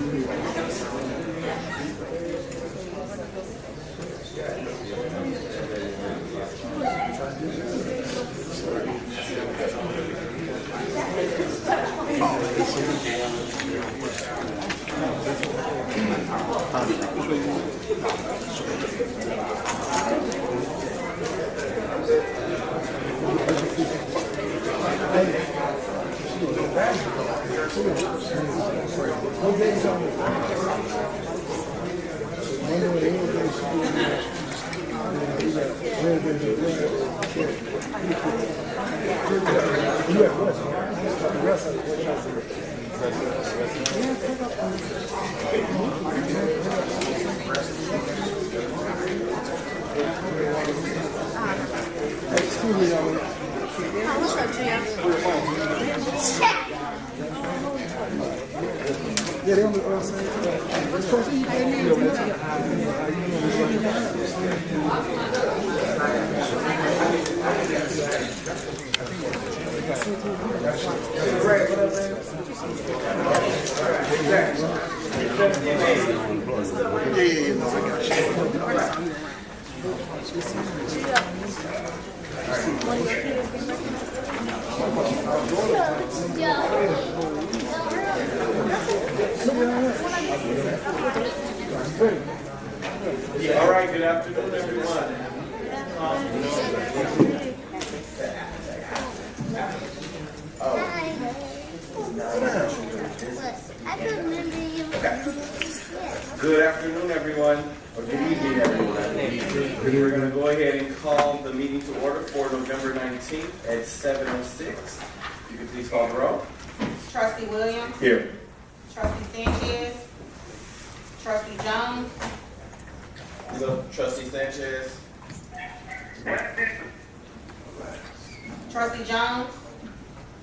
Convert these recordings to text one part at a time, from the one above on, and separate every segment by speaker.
Speaker 1: All right, good afternoon, everyone. Good afternoon, everyone, or good evening, everyone. We're going to go ahead and call the meeting to order for November 19th at 7:06. You can please call the roll.
Speaker 2: Trustee Williams.
Speaker 1: Here.
Speaker 2: Trustee Sanchez. Trustee Jones.
Speaker 1: Trustee Sanchez.
Speaker 2: Trustee Jones.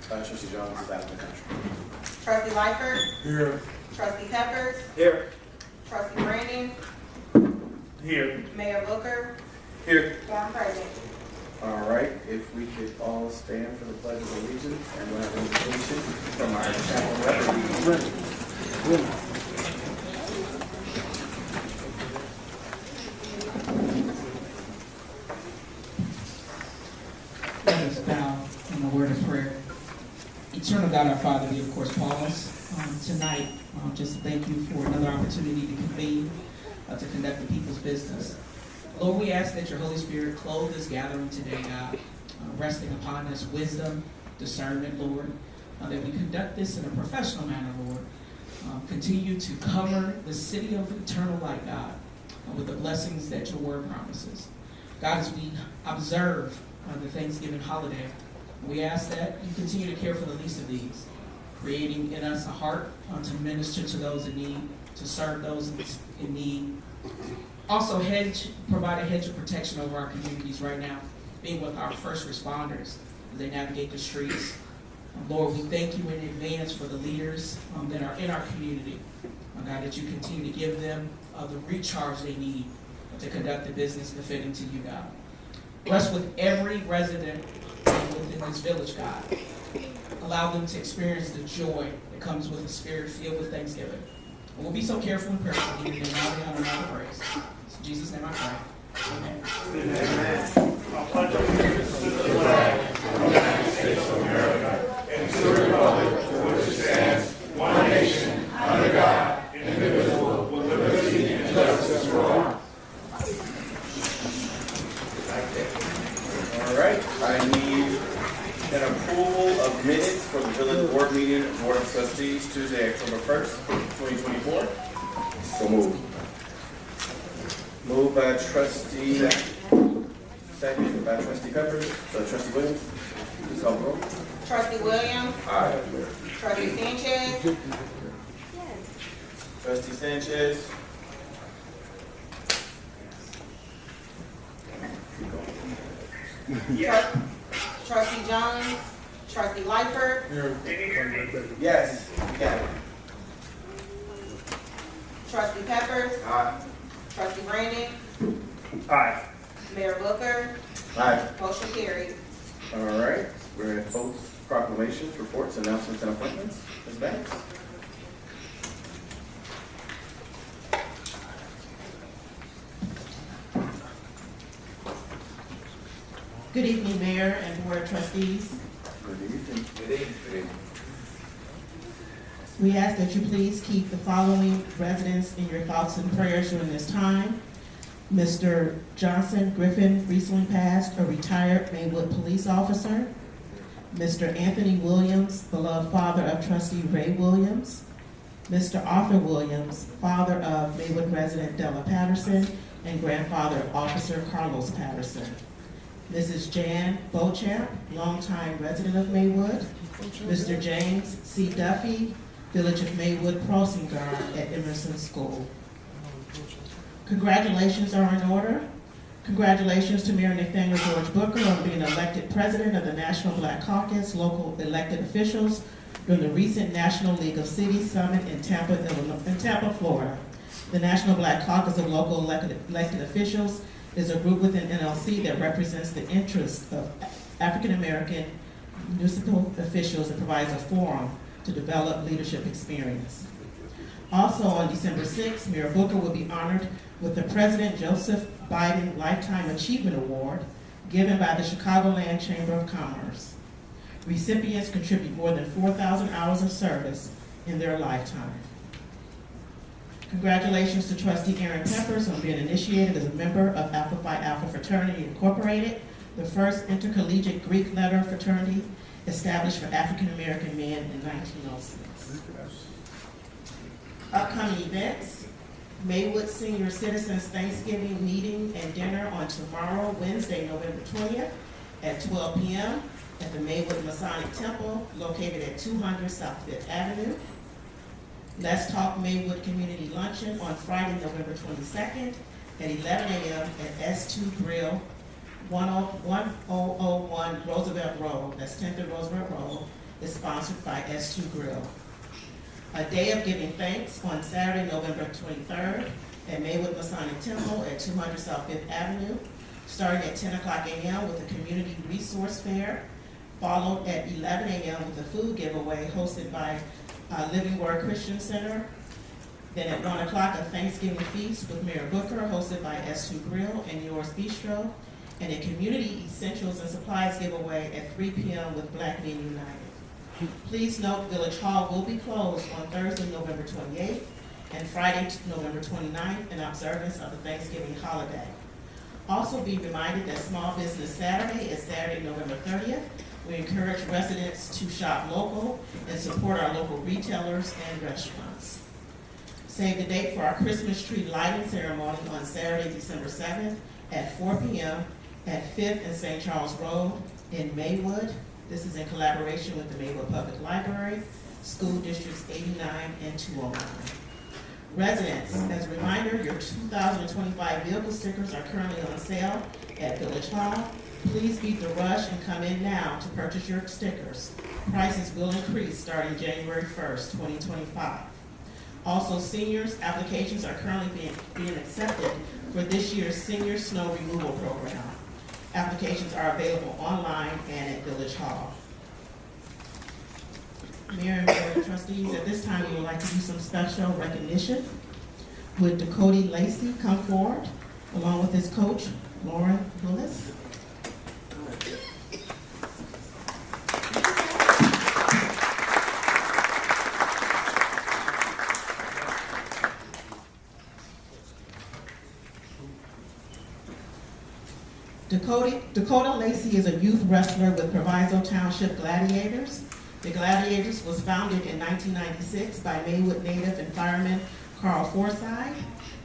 Speaker 1: Trustee Jones is out of the country.
Speaker 2: Trustee Lyford.
Speaker 1: Here.
Speaker 2: Trustee Peppers.
Speaker 1: Here.
Speaker 2: Trustee Brandon.
Speaker 1: Here.
Speaker 2: Mayor Booker.
Speaker 1: Here.
Speaker 2: Quorum present.
Speaker 1: All right, if we could all stand for the Pledge of Allegiance, and we'll have an invitation from our chapel representative.
Speaker 3: Let us bow in the word of prayer. Eternal God, our Father, we of course pause tonight just to thank you for another opportunity to convene, to conduct the people's business. Lord, we ask that your Holy Spirit clothe this gathering today, God, resting upon us wisdom, discernment, Lord, that we conduct this in a professional manner, Lord. Continue to cover the city of eternal light, God, with the blessings that your word promises. God, as we observe the Thanksgiving holiday, we ask that you continue to care for the least of these, creating in us a heart to minister to those in need, to serve those in need. Also, provide a hedge of protection over our communities right now, being with our first responders as they navigate the streets. Lord, we thank you in advance for the leaders that are in our community. God, that you continue to give them the recharge they need to conduct the business befitting to you, God. Bless with every resident within this village, God. Allow them to experience the joy that comes with a spirit filled with thanksgiving. And we'll be so careful and prayerful in your name, now the honor and all the praise. In Jesus' name I pray. Amen.
Speaker 4: Amen. I pledge allegiance to the flag of the United States of America and to the republic for which it stands, one nation, under God, indivisible, with liberty and justice for all.
Speaker 1: All right, I need an approval of minutes for the village board meeting of Board of Trustees, Tuesday, October 1st, 2024. So moved. Moved by trustee, second by trustee Peppers. So trustee Williams, please call the roll.
Speaker 2: Trustee Williams.
Speaker 1: Aye.
Speaker 2: Trustee Sanchez.
Speaker 1: Trustee Sanchez.
Speaker 2: Yes. Trustee Jones. Trustee Lyford.
Speaker 1: Yes. Got it.
Speaker 2: Trustee Peppers.
Speaker 1: Aye.
Speaker 2: Trustee Brandon.
Speaker 4: Aye.
Speaker 2: Mayor Booker.
Speaker 1: Aye.
Speaker 2: Motion carried.
Speaker 1: All right, we're at votes, proclamations, reports, announcements, and appointments. Ms. Banks.
Speaker 3: Good evening, Mayor and Board of Trustees.
Speaker 1: Good evening. Good evening.
Speaker 3: We ask that you please keep the following residents in your thoughts and prayers during this time. Mr. Johnson Griffin recently passed, a retired Maywood police officer. Mr. Anthony Williams, beloved father of trustee Ray Williams. Mr. Arthur Williams, father of Maywood resident Della Patterson and grandfather of Officer Carlos Patterson. Mrs. Jan Beauchamp, longtime resident of Maywood. Mr. James C. Duffy, Village of Maywood crossing guard at Emerson School. Congratulations are in order. Congratulations to Mayor Nathaniel George Booker on being elected president of the National Black Caucus, local elected officials during the recent National League of Cities Summit in Tampa, Florida. The National Black Caucus of local elected officials is a group within NLC that represents the interests of African American municipal officials and provides a forum to develop leadership experience. Also on December 6th, Mayor Booker will be honored with the President Joseph Biden Lifetime Achievement Award given by the Chicagoland Chamber of Commerce. Recipients contribute more than 4,000 hours of service in their lifetime. Congratulations to Trustee Aaron Peppers on being initiated as a member of Alpha Phi Alpha Fraternity Incorporated, the first intercollegiate Greek letter fraternity established for African American men in 1906. Upcoming events: Maywood Senior Citizens Thanksgiving meeting and dinner on tomorrow, Wednesday, November 20th at 12 p.m. at the Maywood Masonic Temple located at 200 South 5th Avenue. Let's Talk Maywood Community Luncheon on Friday, November 22nd at 11 a.m. at S2 Grill, 1001 Roosevelt Road, that's 10th and Roosevelt Road, is sponsored by S2 Grill. A Day of Giving Thanks on Saturday, November 23rd at Maywood Masonic Temple at 200 South 5th Avenue, starting at 10 o'clock a.m. with a community resource fair, followed at 11 a.m. with a food giveaway hosted by Living Word Christian Center. Then at 1 o'clock, a Thanksgiving feast with Mayor Booker hosted by S2 Grill and Yours Bistro, and a community essentials and supplies giveaway at 3 p.m. with Black Men United. Please note Village Hall will be closed on Thursday, November 28th and Friday, November 29th in observance of the Thanksgiving holiday. Also be reminded that Small Business Saturday is Saturday, November 30th. We encourage residents to shop local and support our local retailers and restaurants. Save the date for our Christmas tree lighting ceremony on Saturday, December 7th at 4 p.m. at 5th and St. Charles Road in Maywood. This is in collaboration with the Maywood Public Library, School Districts 89 and 209. Residents, as a reminder, your 2025 vehicle stickers are currently on sale at Village Hall. Please beat the rush and come in now to purchase your stickers. Prices will increase starting January 1st, 2025. Also, seniors, applications are currently being accepted for this year's Senior Snow Removal Program. Applications are available online and at Village Hall. Mayor and Board of Trustees, at this time we would like to do some special recognition. Would Dakota Lacey come forward along with his coach, Lauren Willis? Dakota Lacey is a youth wrestler with Proviso Township Gladiators. The Gladiators was founded in 1996 by Maywood native and fireman Carl Forsythe.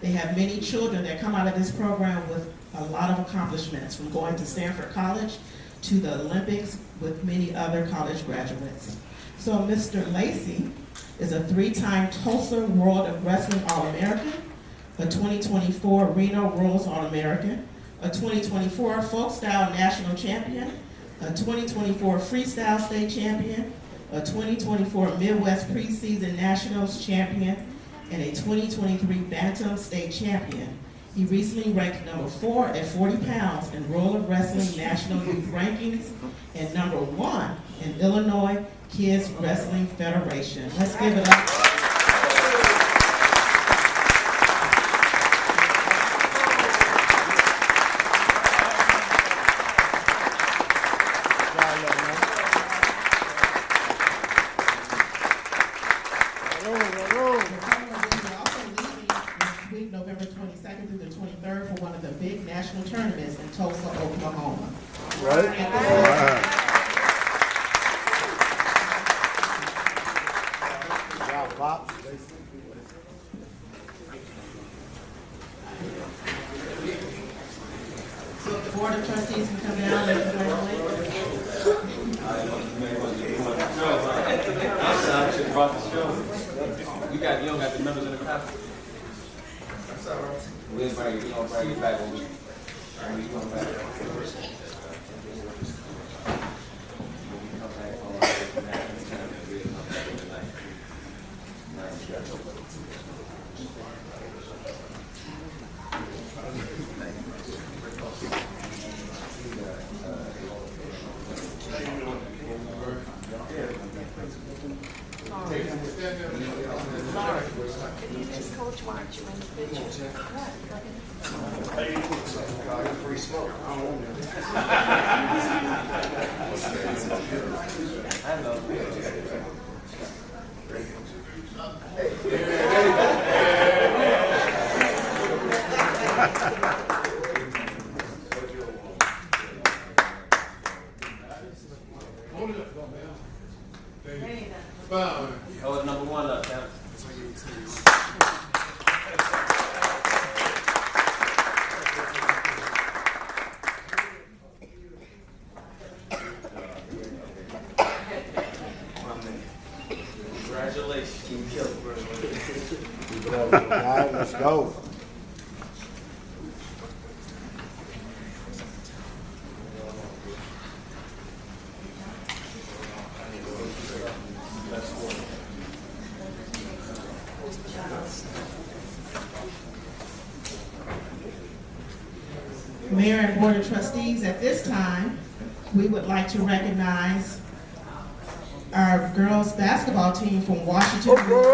Speaker 3: They have many children that come out of this program with a lot of accomplishments, from going to Stanford College to the Olympics with many other college graduates. So Mr. Lacey is a 3-time Tulsa World of Wrestling All-American, a 2024 Reno World's All-American, a 2024 Folk Style National Champion, a 2024 Freestyle State Champion, a 2024 Midwest Preseason Nationals Champion, and a 2023 Bantam State Champion. He recently ranked number 4 at 40 pounds in Roller Wrestling National Youth Rankings and number 1 in Illinois Kids Wrestling Federation. Let's give it up. also leaving this week, November 22nd through the 23rd, for one of the big national tournaments in Tulsa, Oklahoma. So if the Board of Trustees can come down and congratulate.
Speaker 1: You don't got the members in the class? We'll bring it back when we come back.
Speaker 5: Just coach watch you in the picture.
Speaker 4: Free smoke.
Speaker 1: That was number one up, Sam. Congratulations, Team Killer.
Speaker 4: All right, let's go.
Speaker 3: Mayor and Board of Trustees, at this time, we would like to recognize our girls basketball team from Washington. Girls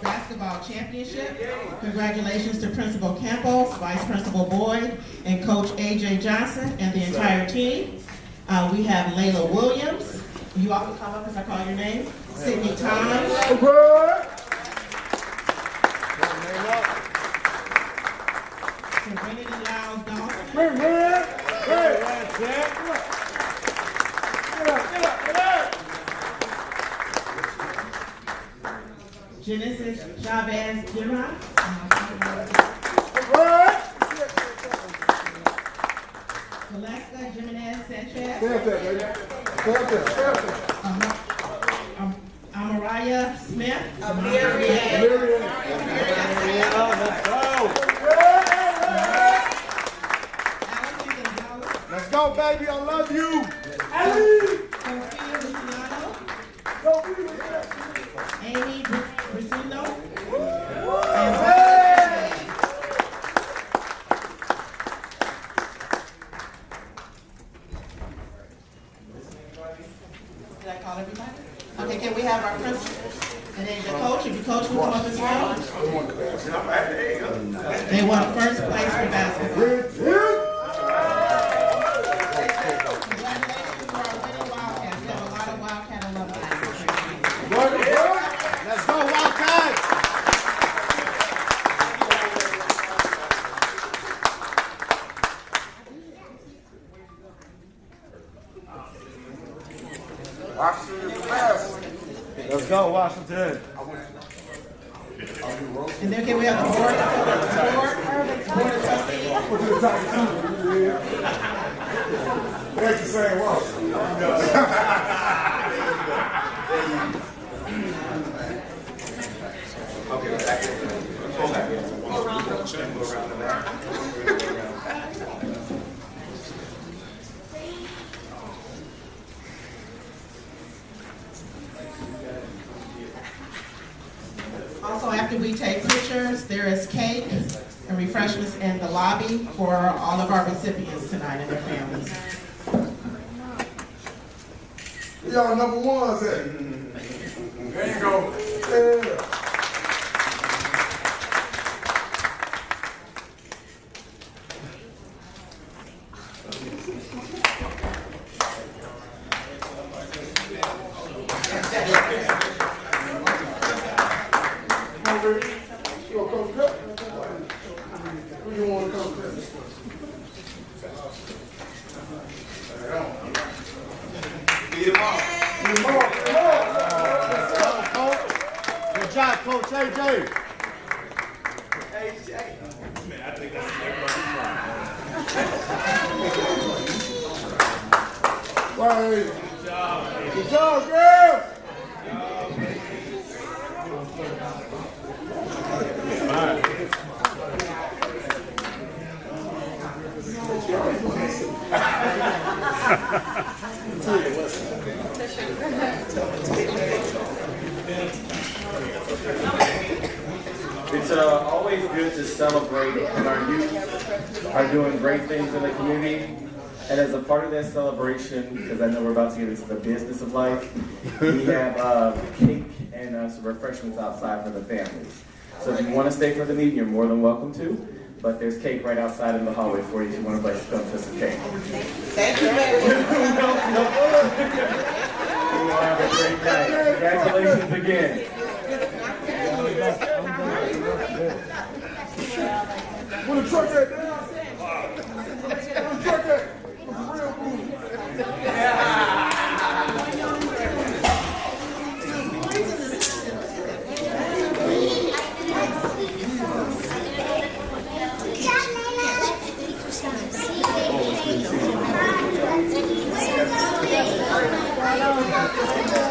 Speaker 3: Basketball Championship. Congratulations to Principal Campos, Vice Principal Boyd, and Coach A.J. Johnson and the entire team. We have Layla Williams. You all can come up as I call your name. Sydney Thomas. Serenity Lyles Dawson. Genesis Chavez Giron. Velasca Jimenez Sanchez. Amaraya Smith.
Speaker 4: Let's go, baby. I love you.
Speaker 3: Sophia Luciano. Amy Brisuno. Did I call everybody? Okay, can we have our principal? And then the coach, if you coach will come up as well. They won first place for basketball. Congratulations to our winning Wildcats. We have a lot of Wildcat alumni.
Speaker 4: Let's go, Wildcats. Washington is the best. Let's go, Washington.
Speaker 3: And then can we have the board of trustees?
Speaker 4: That's the same one.
Speaker 3: Also, after we take pictures, there is cake and refreshments in the lobby for all of our recipients tonight and their families.
Speaker 4: Y'all number ones at. There you go. Yeah. You want to come first? Who you want to come first?
Speaker 6: Good job, Coach AJ.
Speaker 4: Good job, girl.
Speaker 1: It's always good to celebrate when our youth are doing great things in the community. And as a part of that celebration, because I know we're about to get into the business of life, we have cake and some refreshments outside for the families. So if you want to stay for the meeting, you're more than welcome to. But there's cake right outside in the hallway for you if you want a place to come to some cake.
Speaker 2: Thank you, Maywood.
Speaker 1: You all have a great night. Congratulations again.
Speaker 4: Where the truck at? Where the truck at? Real food.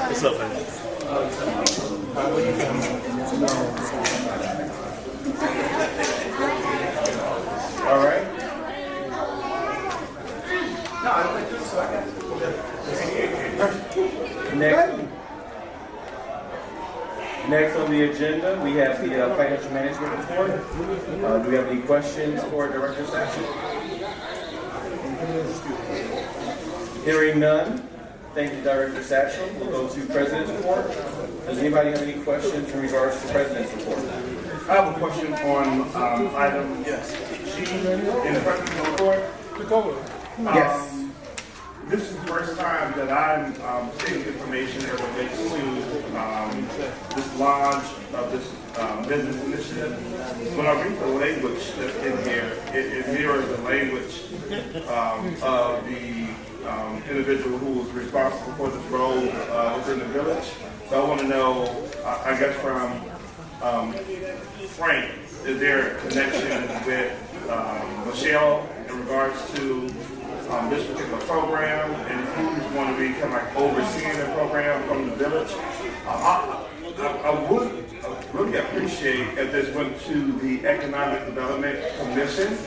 Speaker 6: What's up, man?
Speaker 1: All right. Next on the agenda, we have the financial management report. Do we have any questions for Director Satchel? Hearing none, thank you, Director Satchel. We'll go to President's report. Does anybody have any questions in regards to President's report?
Speaker 4: I have a question on item G in the President's report.
Speaker 1: Yes.
Speaker 4: This is the first time that I'm seeing information that relates to this launch of this business initiative. When I read the language that's in here, it mirrors the language of the individual who is responsible for this role within the village. So I want to know, I guess from Frank, is there a connection with Michelle in regards to this particular program, and who's going to be kind of like overseeing the program from the village? I would really appreciate if this went to the Economic Development Commission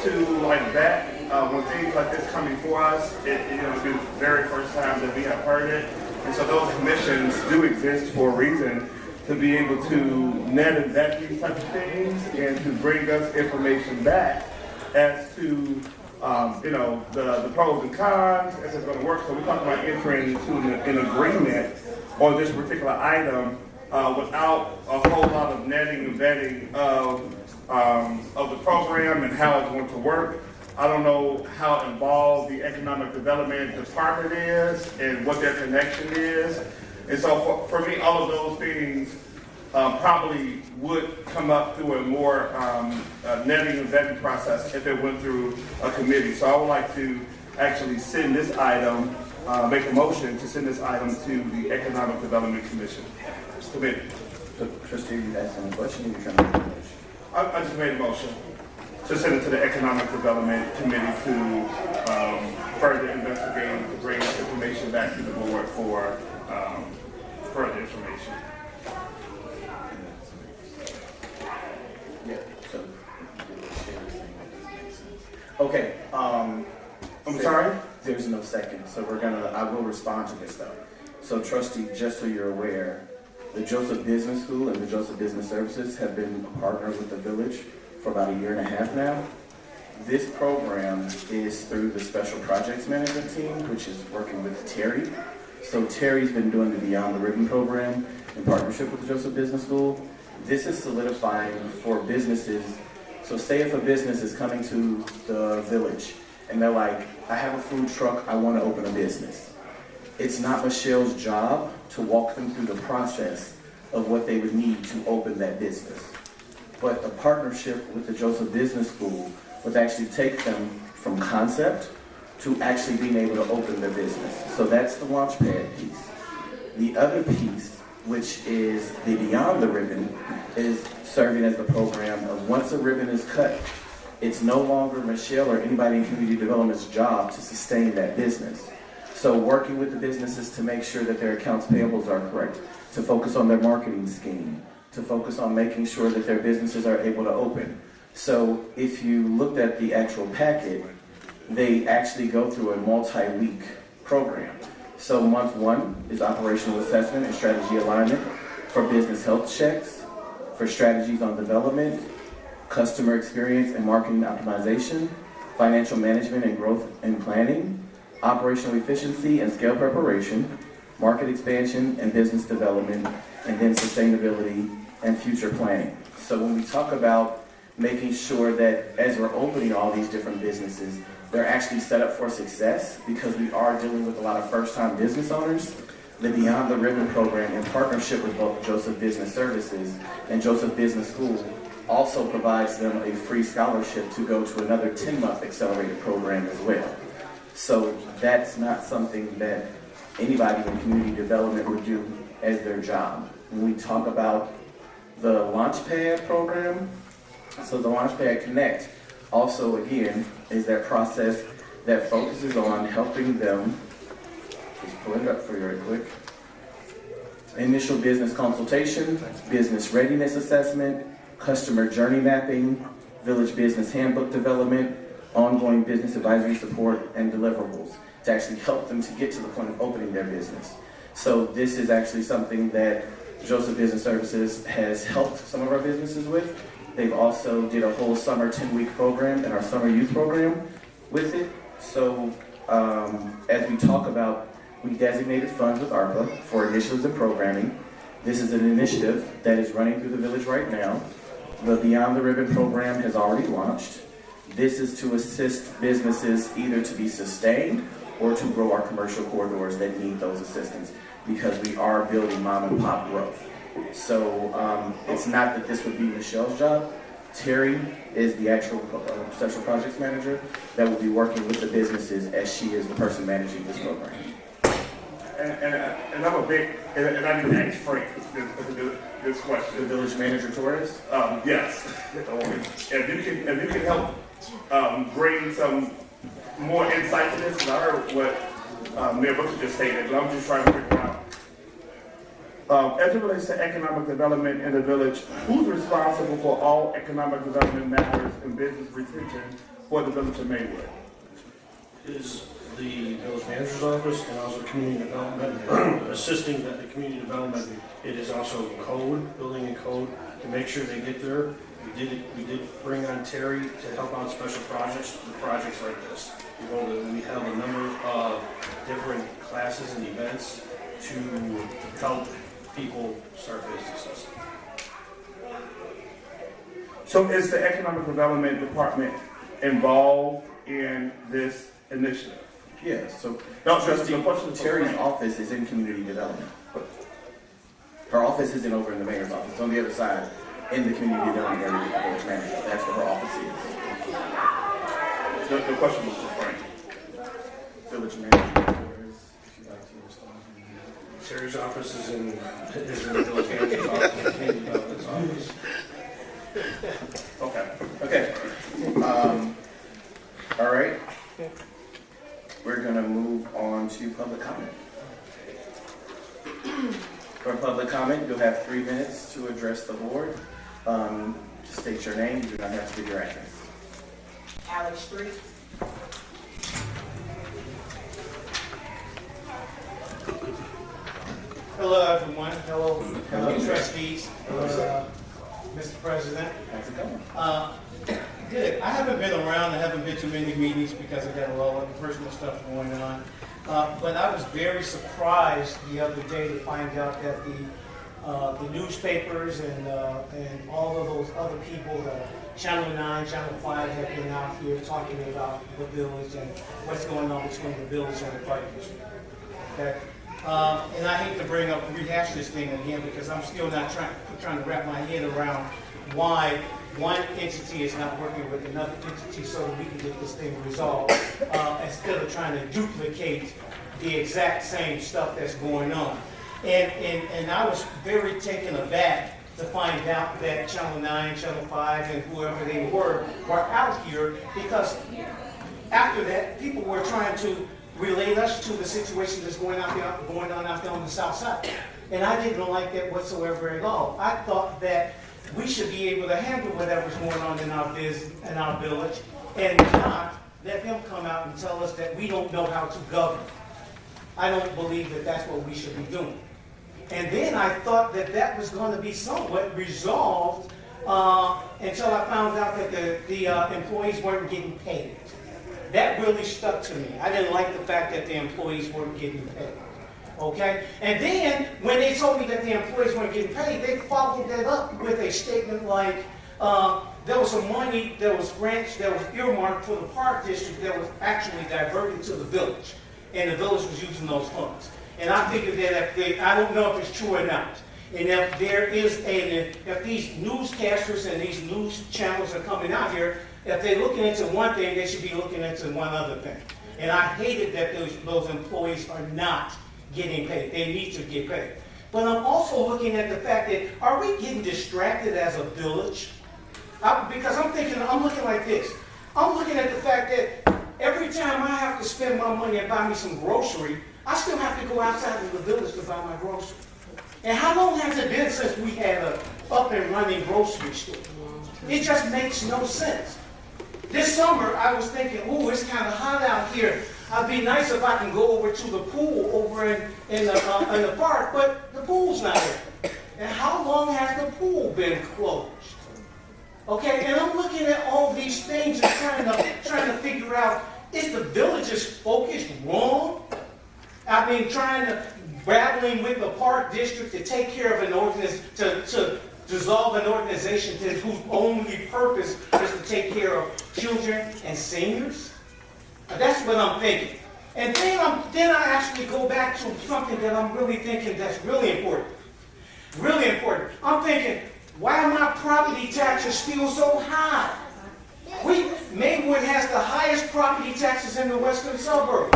Speaker 4: to like that. When things like this come before us, it will be the very first time that we have heard it. And so those commissions do exist for a reason, to be able to net and vet these types of things and to bring us information back as to the pros and cons, if it's going to work. So we're talking about entering into an agreement on this particular item without a whole lot of netting and vetting of the program and how it's going to work. I don't know how involved the Economic Development Department is and what their connection is. And so for me, all of those things probably would come up through a more netting and vetting process if it went through a committee. So I would like to actually send this item, make a motion to send this item to the Economic Development Commission committee.
Speaker 1: Trustee, you had some question? You're trying to make a motion.
Speaker 4: I just made a motion to send it to the Economic Development Committee to further investigate, to bring this information back to the board for further information.
Speaker 1: Yeah. So. Okay.
Speaker 4: I'm sorry?
Speaker 1: There's no second, so I will respond to this though. So Trustee, just so you're aware, the Joseph Business School and the Joseph Business Services have been a partner with the village for about 1.5 years now. This program is through the Special Projects Management Team, which is working with Terry. So Terry's been doing the Beyond the Ribbon program in partnership with the Joseph Business School. This is solidifying for businesses. So say if a business is coming to the village and they're like, I have a food truck, I want to open a business. It's not Michelle's job to walk them through the process of what they would need to open that business. But the partnership with the Joseph Business School would actually take them from concept to actually being able to open their business. So that's the Launchpad piece. The other piece, which is the Beyond the Ribbon, is serving as the program of once a ribbon is cut, it's no longer Michelle or anybody in community development's job to sustain that business. So working with the businesses to make sure that their accounts payables are correct, to focus on their marketing scheme, to focus on making sure that their businesses are able to open. So if you looked at the actual packet, they actually go through a multi-week program. So month 1 is operational assessment and strategy alignment for business health checks, for strategies on development, customer experience and marketing optimization, financial management and growth and planning, operational efficiency and scale preparation, market expansion and business development, and then sustainability and future planning. So when we talk about making sure that as we're opening all these different businesses, they're actually set up for success because we are dealing with a lot of first-time business owners. The Beyond the Ribbon program, in partnership with both Joseph Business Services and Joseph Business School, also provides them a free scholarship to go to another 10-month accelerated program as well. So that's not something that anybody in community development would do as their job. When we talk about the Launchpad program, so the Launchpad Connect also, again, is that process that focuses on helping them, just pull it up for you right quick, initial business consultation, business readiness assessment, customer journey mapping, village business handbook development, ongoing business advisory support, and deliverables to actually help them to get to the point of opening their business. So this is actually something that Joseph Business Services has helped some of our businesses with. They've also did a whole summer 10-week program and our summer youth program with it. So as we talk about, we designated funds with ARPA for initiatives and programming. This is an initiative that is running through the village right now. The Beyond the Ribbon program has already launched. This is to assist businesses either to be sustained or to grow our commercial corridors that need those assistance because we are building mom and pop growth. So it's not that this would be Michelle's job. Terry is the actual special projects manager that will be working with the businesses as she is the person managing this program.
Speaker 4: And I'm a big, and I didn't ask Frank this question.
Speaker 1: The village manager Torres?
Speaker 4: Yes. If you can help bring some more insight to this, and I heard what Mayor Booker just stated, but I'm just trying to figure out. As it relates to economic development in the village, who's responsible for all economic development matters and business retention for the village of Maywood?
Speaker 7: Is the village manager's office and also community development, assisting the community development. It is also code, building and code to make sure they get there. We did bring on Terry to help out special projects with projects like this. We have a number of different classes and events to help people start businesses.
Speaker 4: So is the economic development department involved in this initiative?
Speaker 1: Yeah, so
Speaker 4: No, just the question is
Speaker 1: Terry's office is in community development. Her office isn't over in the mayor's office. It's on the other side in the community development area with the village manager. That's where her office is.
Speaker 4: The question was for Frank.
Speaker 1: Village manager, if you'd like to respond.
Speaker 7: Terry's office is in the village manager's office, the community development's office.
Speaker 1: Okay. All right. We're gonna move on to public comment. For public comment, you'll have 3 minutes to address the board. State your name. You do not have to give your address.
Speaker 2: Alex Street.
Speaker 8: Hello, everyone. Hello,
Speaker 1: Hello.
Speaker 8: trustees. Mr. President.
Speaker 1: How's it going?
Speaker 8: Good. I haven't been around. I haven't been to many meetings because I got a lot of personal stuff going on. But I was very surprised the other day to find out that the the newspapers and all of those other people, Channel 9, Channel 5 have been out here talking about the village and what's going on between the village and the park district. Okay? And I hate to rehash this thing again because I'm still not trying to wrap my head around why one entity is not working with another entity so that we can get this thing resolved instead of trying to duplicate the exact same stuff that's going on. And I was very taken aback to find out that Channel 9, Channel 5, and whoever they were out here because after that, people were trying to relate us to the situation that's going on out there on the south side. And I didn't like that whatsoever at all. I thought that we should be able to handle whatever's going on in our village and not let them come out and tell us that we don't know how to govern. I don't believe that that's what we should be doing. And then I thought that that was going to be somewhat resolved until I found out that the employees weren't getting paid. That really stuck to me. I didn't like the fact that the employees weren't getting paid. Okay? And then when they told me that the employees weren't getting paid, they followed that up with a statement like, there was some money that was earmarked for the park district that was actually diverted to the village. And the village was using those funds. And I figured that I don't know if it's true or not. And if these newscasters and these news channels are coming out here, if they're looking into one thing, they should be looking into one other thing. And I hated that those employees are not getting paid. They need to get paid. But I'm also looking at the fact that, are we getting distracted as a village? Because I'm looking like this. I'm looking at the fact that every time I have to spend my money and buy me some grocery, I still have to go outside of the village to buy my grocery. And how long has it been since we had an up and running grocery store? It just makes no sense. This summer, I was thinking, ooh, it's kind of hot out here. It'd be nice if I can go over to the pool over in the park, but the pool's not there. And how long has the pool been closed? Okay, and I'm looking at all these things and trying to figure out, is the village's focus wrong? I mean, battling with the park district to take care of an organization, to dissolve an organization whose only purpose is to take care of children and seniors? That's what I'm thinking. And then I actually go back to something that I'm really thinking that's really important. Really important. I'm thinking, why are my property taxes still so high? Maywood has the highest property taxes in the western suburb.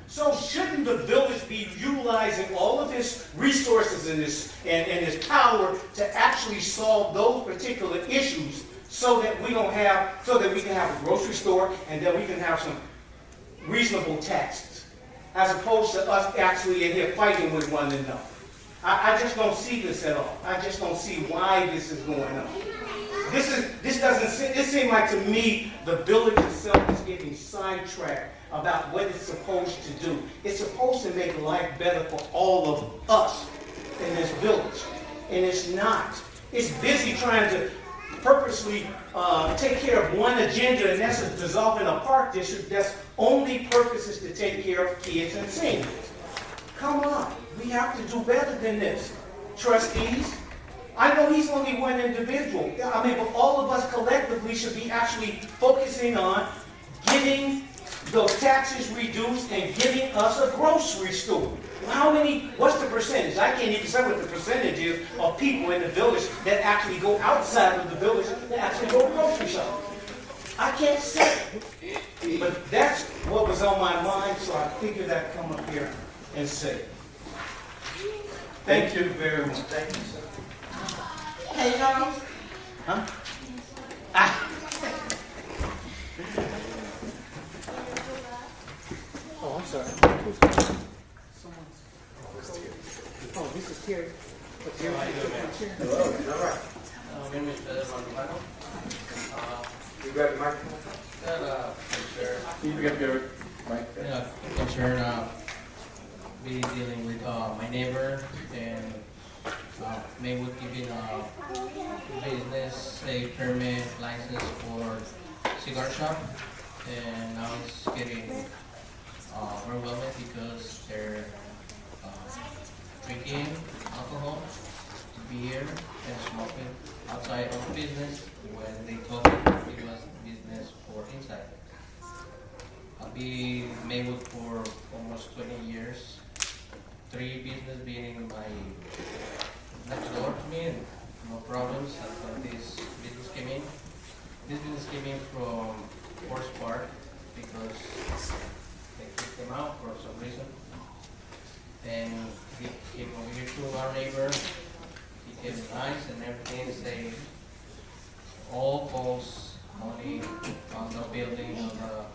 Speaker 8: So shouldn't the village be utilizing all of its resources and its power to actually solve those particular issues so that we can have a grocery store and that we can have some reasonable taxes, as opposed to us actually in here fighting with one another? I just don't see this at all. I just don't see why this is going on. It seems like to me the village itself is getting sidetracked about what it's supposed to do. It's supposed to make life better for all of us in this village. And it's not. It's busy trying to purposely take care of one agenda, and that's dissolving a park district that's only purpose is to take care of kids and seniors. Come on. We have to do better than this. Trustees, I know he's only one individual. I mean, but all of us collectively should be actually focusing on getting those taxes reduced and getting us a grocery store. What's the percentage? I can't even say what the percentage is of people in the village that actually go outside of the village that actually go grocery shopping. I can't say. But that's what was on my mind, so I figured I'd come up here and say it. Thank you very much. Thank you, sir.
Speaker 2: Hey, Charles.
Speaker 8: Huh? Oh, I'm sorry. Oh, this is Terry.
Speaker 1: Hello, all right.
Speaker 9: My name is Pedro Manzano.
Speaker 1: You grab the microphone?
Speaker 9: Sure.
Speaker 1: Can you get your mic?
Speaker 9: Yeah, concern be dealing with my neighbor and Maywood giving a business a permit license for cigar shop, and now it's getting overwhelming because they're drinking alcohol. for almost 20 years. 3 business being in my next door to me, and no problems until this business came in. This business came in from Forest Park because they kicked them out for some reason. And he came over here to our neighbor. He came nice and everything. Say all falls only on the building of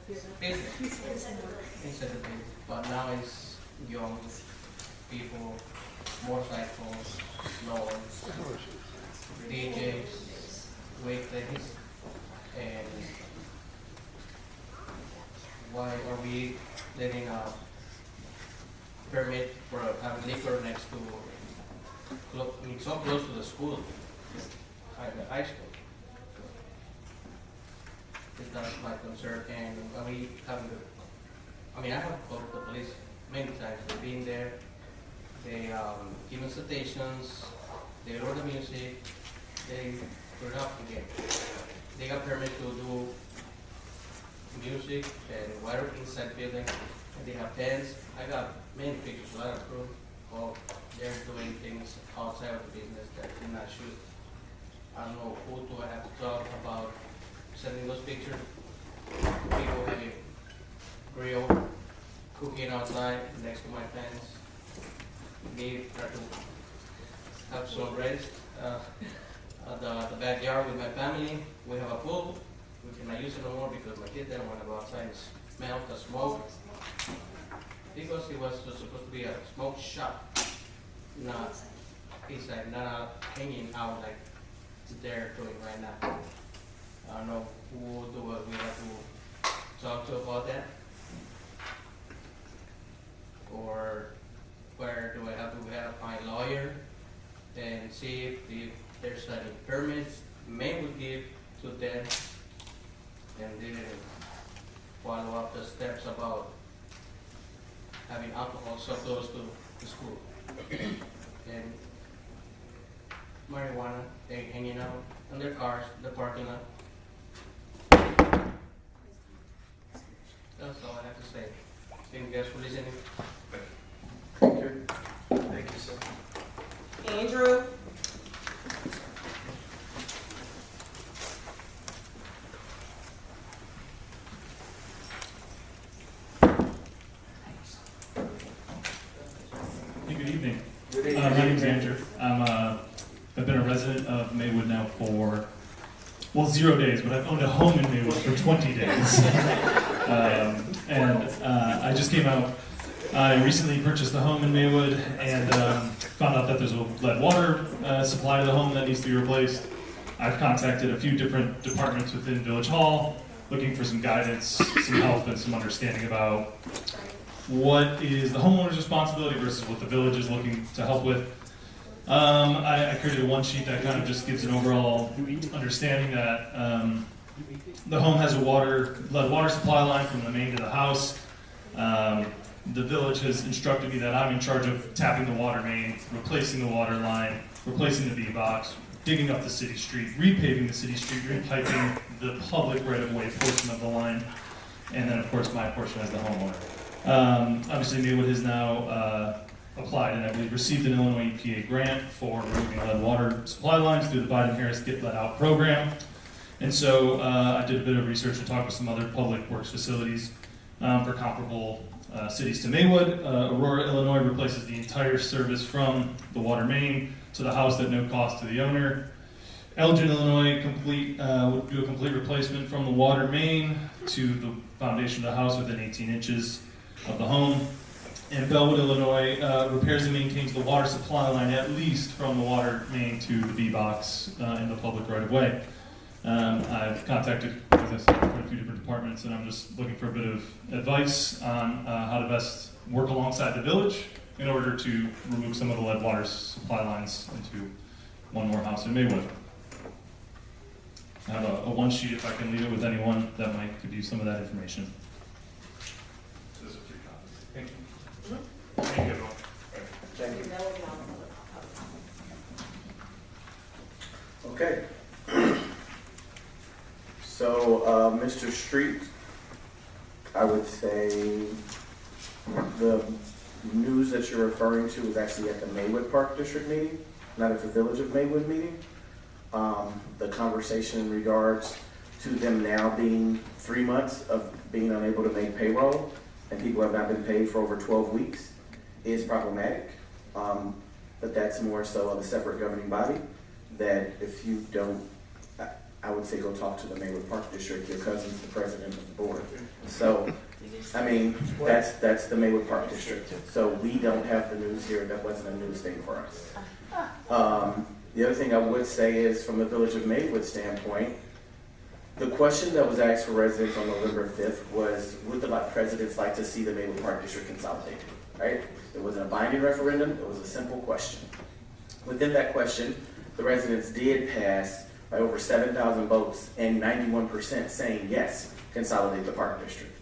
Speaker 9: the business instead of it. But now it's young people, motorcycles, snowers, DJs, weekdays, and why are we letting a permit for a liquor next to, so close to the school, the high school? That's my concern, and I have called the police many times. They've been there, they give me citations, they lower the music, they turn it up again. They got permit to do music and water inside the building, and they have tents. I got many pictures, a lot of proof of they're doing things outside of the business that did not shoot. I don't know who do I have to talk about sending those pictures. People having grill, cooking outside next to my fence. Me try to have some rest. The backyard with my family. We have a pool. We cannot use it no more because my kids don't want to go outside and smell the smoke. Because it was supposed to be a smoke shop, not inside, not hanging out like they're doing right now. I don't know who do we have to talk to about that, or where do I have to find a lawyer and see if there's any permits Maywood give to them, and they didn't follow up the steps about having alcohol so close to the school and marijuana, they hanging out in their cars, the parking lot. That's all I have to say. Thank you guys for listening.
Speaker 1: Thank you. Thank you, sir.
Speaker 2: Andrew?
Speaker 10: Hey, good evening.
Speaker 1: Good evening.
Speaker 10: My name's Andrew. I've been a resident of Maywood now for, 0 days, but I've owned a home in Maywood for 20 days. I just came out. I recently purchased a home in Maywood and found out that there's a lead water supply to the home that needs to be replaced. I've contacted a few different departments within Village Hall, looking for some guidance, some help, and some understanding about what is the homeowner's responsibility versus what the village is looking to help with. I created a one sheet that kind of just gives an overall understanding that the home has a lead water supply line from the main to the house. The village has instructed me that I'm in charge of tapping the water main, replacing the water line, replacing the V-box, digging up the city street, repaving the city street, repiping the public right-of-way portion of the line, and then of course my portion as the homeowner. Obviously Maywood has now applied and I believe received an Illinois EPA grant for removing lead water supply lines through the Biden-Harris Get Let Out program. And so I did a bit of research and talked with some other public works facilities for comparable cities to Maywood. Aurora, Illinois replaces the entire service from the water main to the house at no cost to the owner. Elgin, Illinois would do a complete replacement from the water main to the foundation of the house within 18 inches of the home. And Bellwood, Illinois repairs and maintains the water supply line at least from the water main to the V-box in the public right-of-way. I've contacted, as I said, quite a few different departments, and I'm just looking for a bit of advice on how to best work alongside the village in order to remove some of the lead water supply lines into one more house in Maywood. I have a one sheet if I can leave it with anyone that might give you some of that information. So those are 3 copies. Thank you. Thank you, everyone.
Speaker 1: Thank you. Okay. So, Mr. Street, I would say the news that you're referring to is actually at the Maywood Park District meeting, not at the Village of Maywood meeting. The conversation in regards to them now being 3 months of being unable to make payroll and people have not been paid for over 12 weeks is problematic. But that's more so of a separate governing body that if you don't, I would say go talk to the Maywood Park District. Your cousin's the president of the board. So, I mean, that's the Maywood Park District. So we don't have the news here. That wasn't a news thing for us. The other thing I would say is from the Village of Maywood standpoint, the question that was asked for residents on November 5th was, would the presidents like to see the Maywood Park District consolidated, right? It wasn't a binding referendum, it was a simple question. Within that question, the residents did pass by over 7,000 votes and 91% saying yes, consolidate the Park District.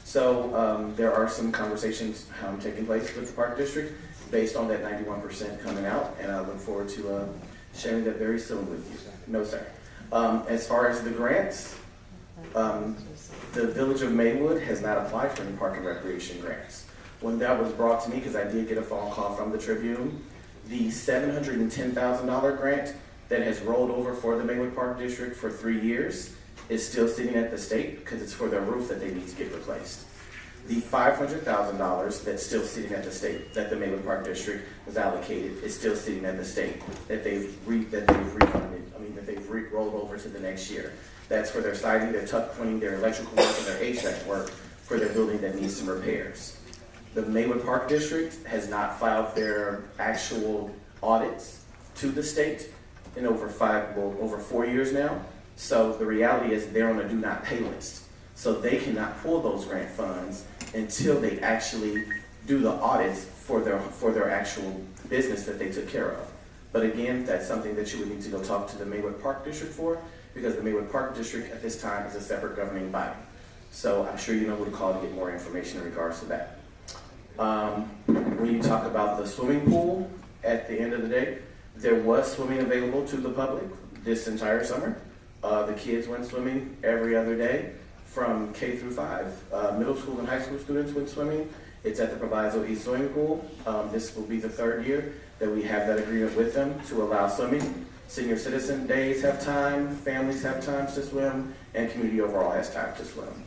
Speaker 1: So there are some conversations taking place with the Park District based on that 91% coming out, and I look forward to sharing that very soon with you. No, sir. As far as the grants, the Village of Maywood has not applied for any park and recreation grants. When that was brought to me, because I did get a phone call from the Tribune, the $710,000 grant that has rolled over for the Maywood Park District for 3 years is still sitting at the state because it's for their roof that they need to get replaced. The $500,000 that's still sitting at the state that the Maywood Park District was allocated is still sitting at the state that they've refunded. That they've rolled over to the next year. That's for their siding, their tuck pointing, their electrical work, and their HVAC work for their building that needs some repairs. The Maywood Park District has not filed their actual audits to the state in over 4 years now. So the reality is they're on a do not pay list. So they cannot pull those grant funds until they actually do the audits for their actual business that they took care of. But again, that's something that you would need to go talk to the Maywood Park District for, because the Maywood Park District at this time is a separate governing body. So I'm sure you know who to call to get more information in regards to that. When you talk about the swimming pool, at the end of the day, there was swimming available to the public this entire summer. The kids went swimming every other day from K through 5. Middle school and high school students went swimming. It's at the Proviso East Swimming Pool. This will be the 3rd year that we have that agreement with them to allow swimming. Senior citizen days have time, families have times to swim, and community overall has time to swim.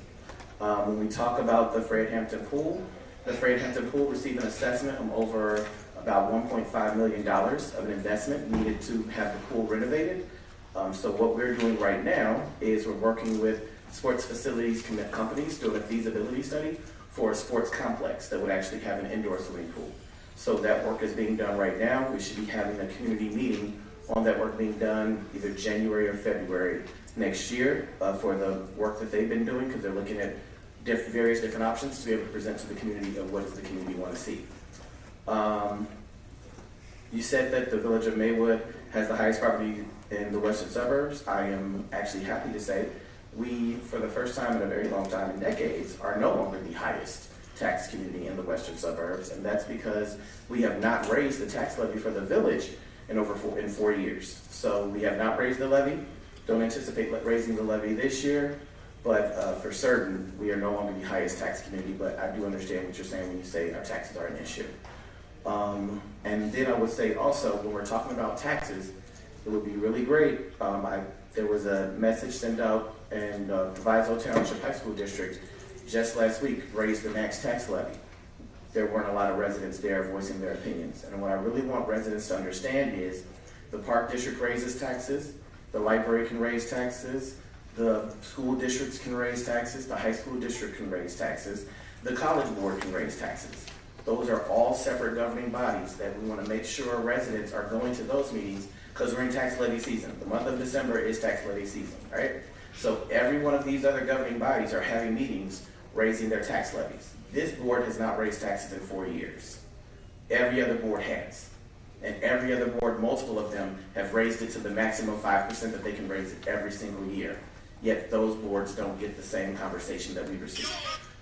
Speaker 1: When we talk about the Fred Hampton Pool, the Fred Hampton Pool received an assessment of over about $1.5 million of an investment needed to have the pool renovated. So what we're doing right now is we're working with sports facilities companies doing a feasibility study for a sports complex that would actually have an indoor swimming pool. So that work is being done right now. We should be having a community meeting on that work being done either January or February next year for the work that they've been doing, because they're looking at various different options to be able to present to the community of what does the community want to see. You said that the Village of Maywood has the highest property in the western suburbs. I am actually happy to say we, for the first time in a very long time, in decades, are no longer the highest tax community in the western suburbs, and that's because we have not raised the tax levy for the village in 4 years. So we have not raised the levy. Don't anticipate raising the levy this year, but for certain, we are no longer the highest tax community, but I do understand what you're saying when you say our taxes are an issue. And then I would say also, when we're talking about taxes, it would be really great. There was a message sent out in Proviso Township High School District just last week, raised the max tax levy. There weren't a lot of residents there voicing their opinions. And what I really want residents to understand is the Park District raises taxes, the library can raise taxes, the school districts can raise taxes, the high school district can raise taxes, the college board can raise taxes. Those are all separate governing bodies that we want to make sure residents are going to those meetings, because we're in tax levy season. The month of December is tax levy season, right? So every one of these other governing bodies are having meetings raising their tax levies. This board has not raised taxes in 4 years. Every other board has. And every other board, multiple of them, have raised it to the maximum 5% that they can raise it every single year. Yet those boards don't get the same conversation that we receive.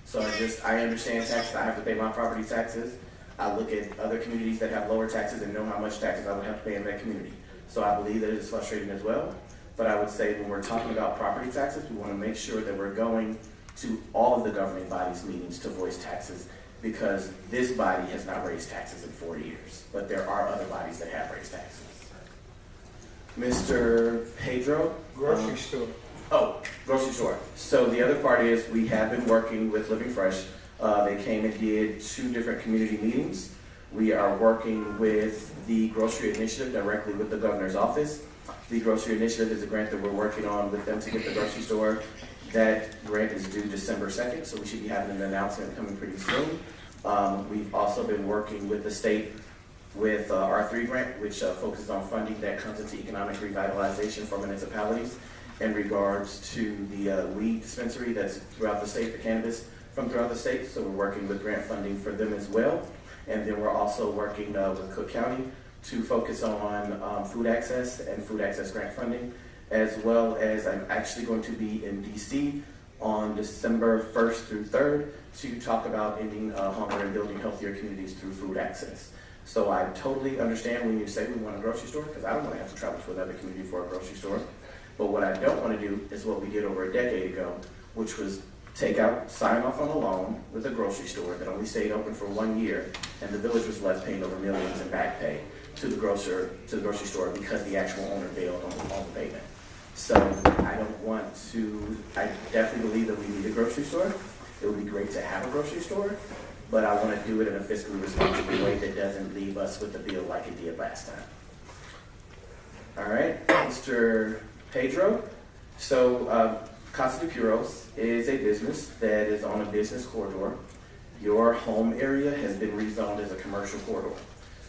Speaker 1: So I understand taxes. I have to pay my property taxes. I look at other communities that have lower taxes and know how much taxes I would have to pay in that community. So I believe that it is frustrating as well. But I would say when we're talking about property taxes, we want to make sure that we're going to all of the governing bodies' meetings to voice taxes, because this body has not raised taxes in 4 years, but there are other bodies that have raised taxes. Mr. Pedro?
Speaker 4: Grocery store.
Speaker 1: Oh, grocery store. So the other part is we have been working with Living Fresh. They came and did 2 different community meetings. We are working with the Grocery Initiative directly with the governor's office. The Grocery Initiative is a grant that we're working on with them to get the grocery store. That grant is due December 2nd, so we should be having an announcement coming pretty soon. We've also been working with the state with our 3 grant, which focuses on funding that comes into economic revitalization for municipalities in regards to the weed dispensary that's throughout the state, the cannabis from throughout the state. So we're working with grant funding for them as well. And then we're also working with Cook County to focus on food access and food access grant funding, as well as I'm actually going to be in DC on December 1st through 3rd to talk about ending hunger and building healthier communities through food access. So I totally understand when you say we want a grocery store, because I don't want to have to travel to another community for a grocery store. But what I don't want to do is what we did over a decade ago, which was sign off on a loan with a grocery store that only stayed open for 1 year, and the village was left paying over millions in back pay to the grocery store because the actual owner bailed on the payment. So I definitely believe that we need a grocery store. It would be great to have a grocery store, but I want to do it in a fiscally responsible way that doesn't leave us with the bill like it did last time. All right, Mr. Pedro. So Casa de Puros is a business that is on a business corridor. Your home area has been rezoned as a commercial corridor.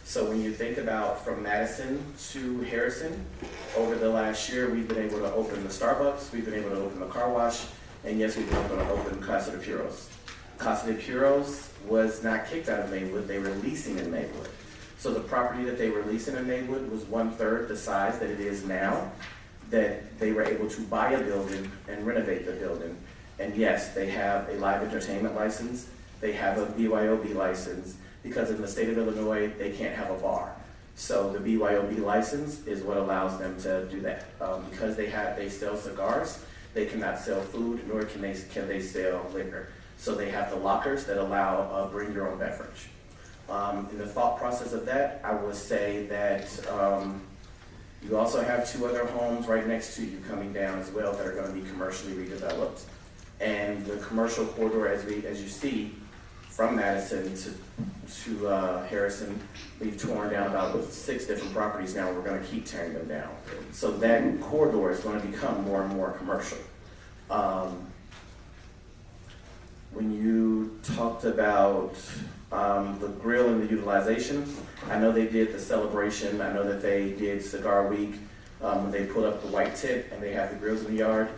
Speaker 1: So when you think about from Madison to Harrison, over the last year, we've been able to open the Starbucks, we've been able to open the car wash, and yes, we've been able to open Casa de Puros. Casa de Puros was not kicked out of Maywood, they were leasing in Maywood. So the property that they were leasing in Maywood was 1/3 the size that it is now, that they were able to buy a building and renovate the building. And yes, they have a live entertainment license, they have a BYOB license, because in the state of Illinois, they can't have a bar. So the BYOB license is what allows them to do that. Because they sell cigars, they cannot sell food, nor can they sell liquor. So they have the lockers that allow bring your own beverage. In the thought process of that, I would say that you also have 2 other homes right next to you coming down as well that are going to be commercially redeveloped. And the commercial corridor, as you see, from Madison to Harrison, we've torn down about 6 different properties now. We're going to keep tearing them down. So that corridor is going to become more and more commercial. When you talked about the grill and the utilization, I know they did the celebration. I know that they did Cigar Week. When they put up the white tip and they have the grills in the yard,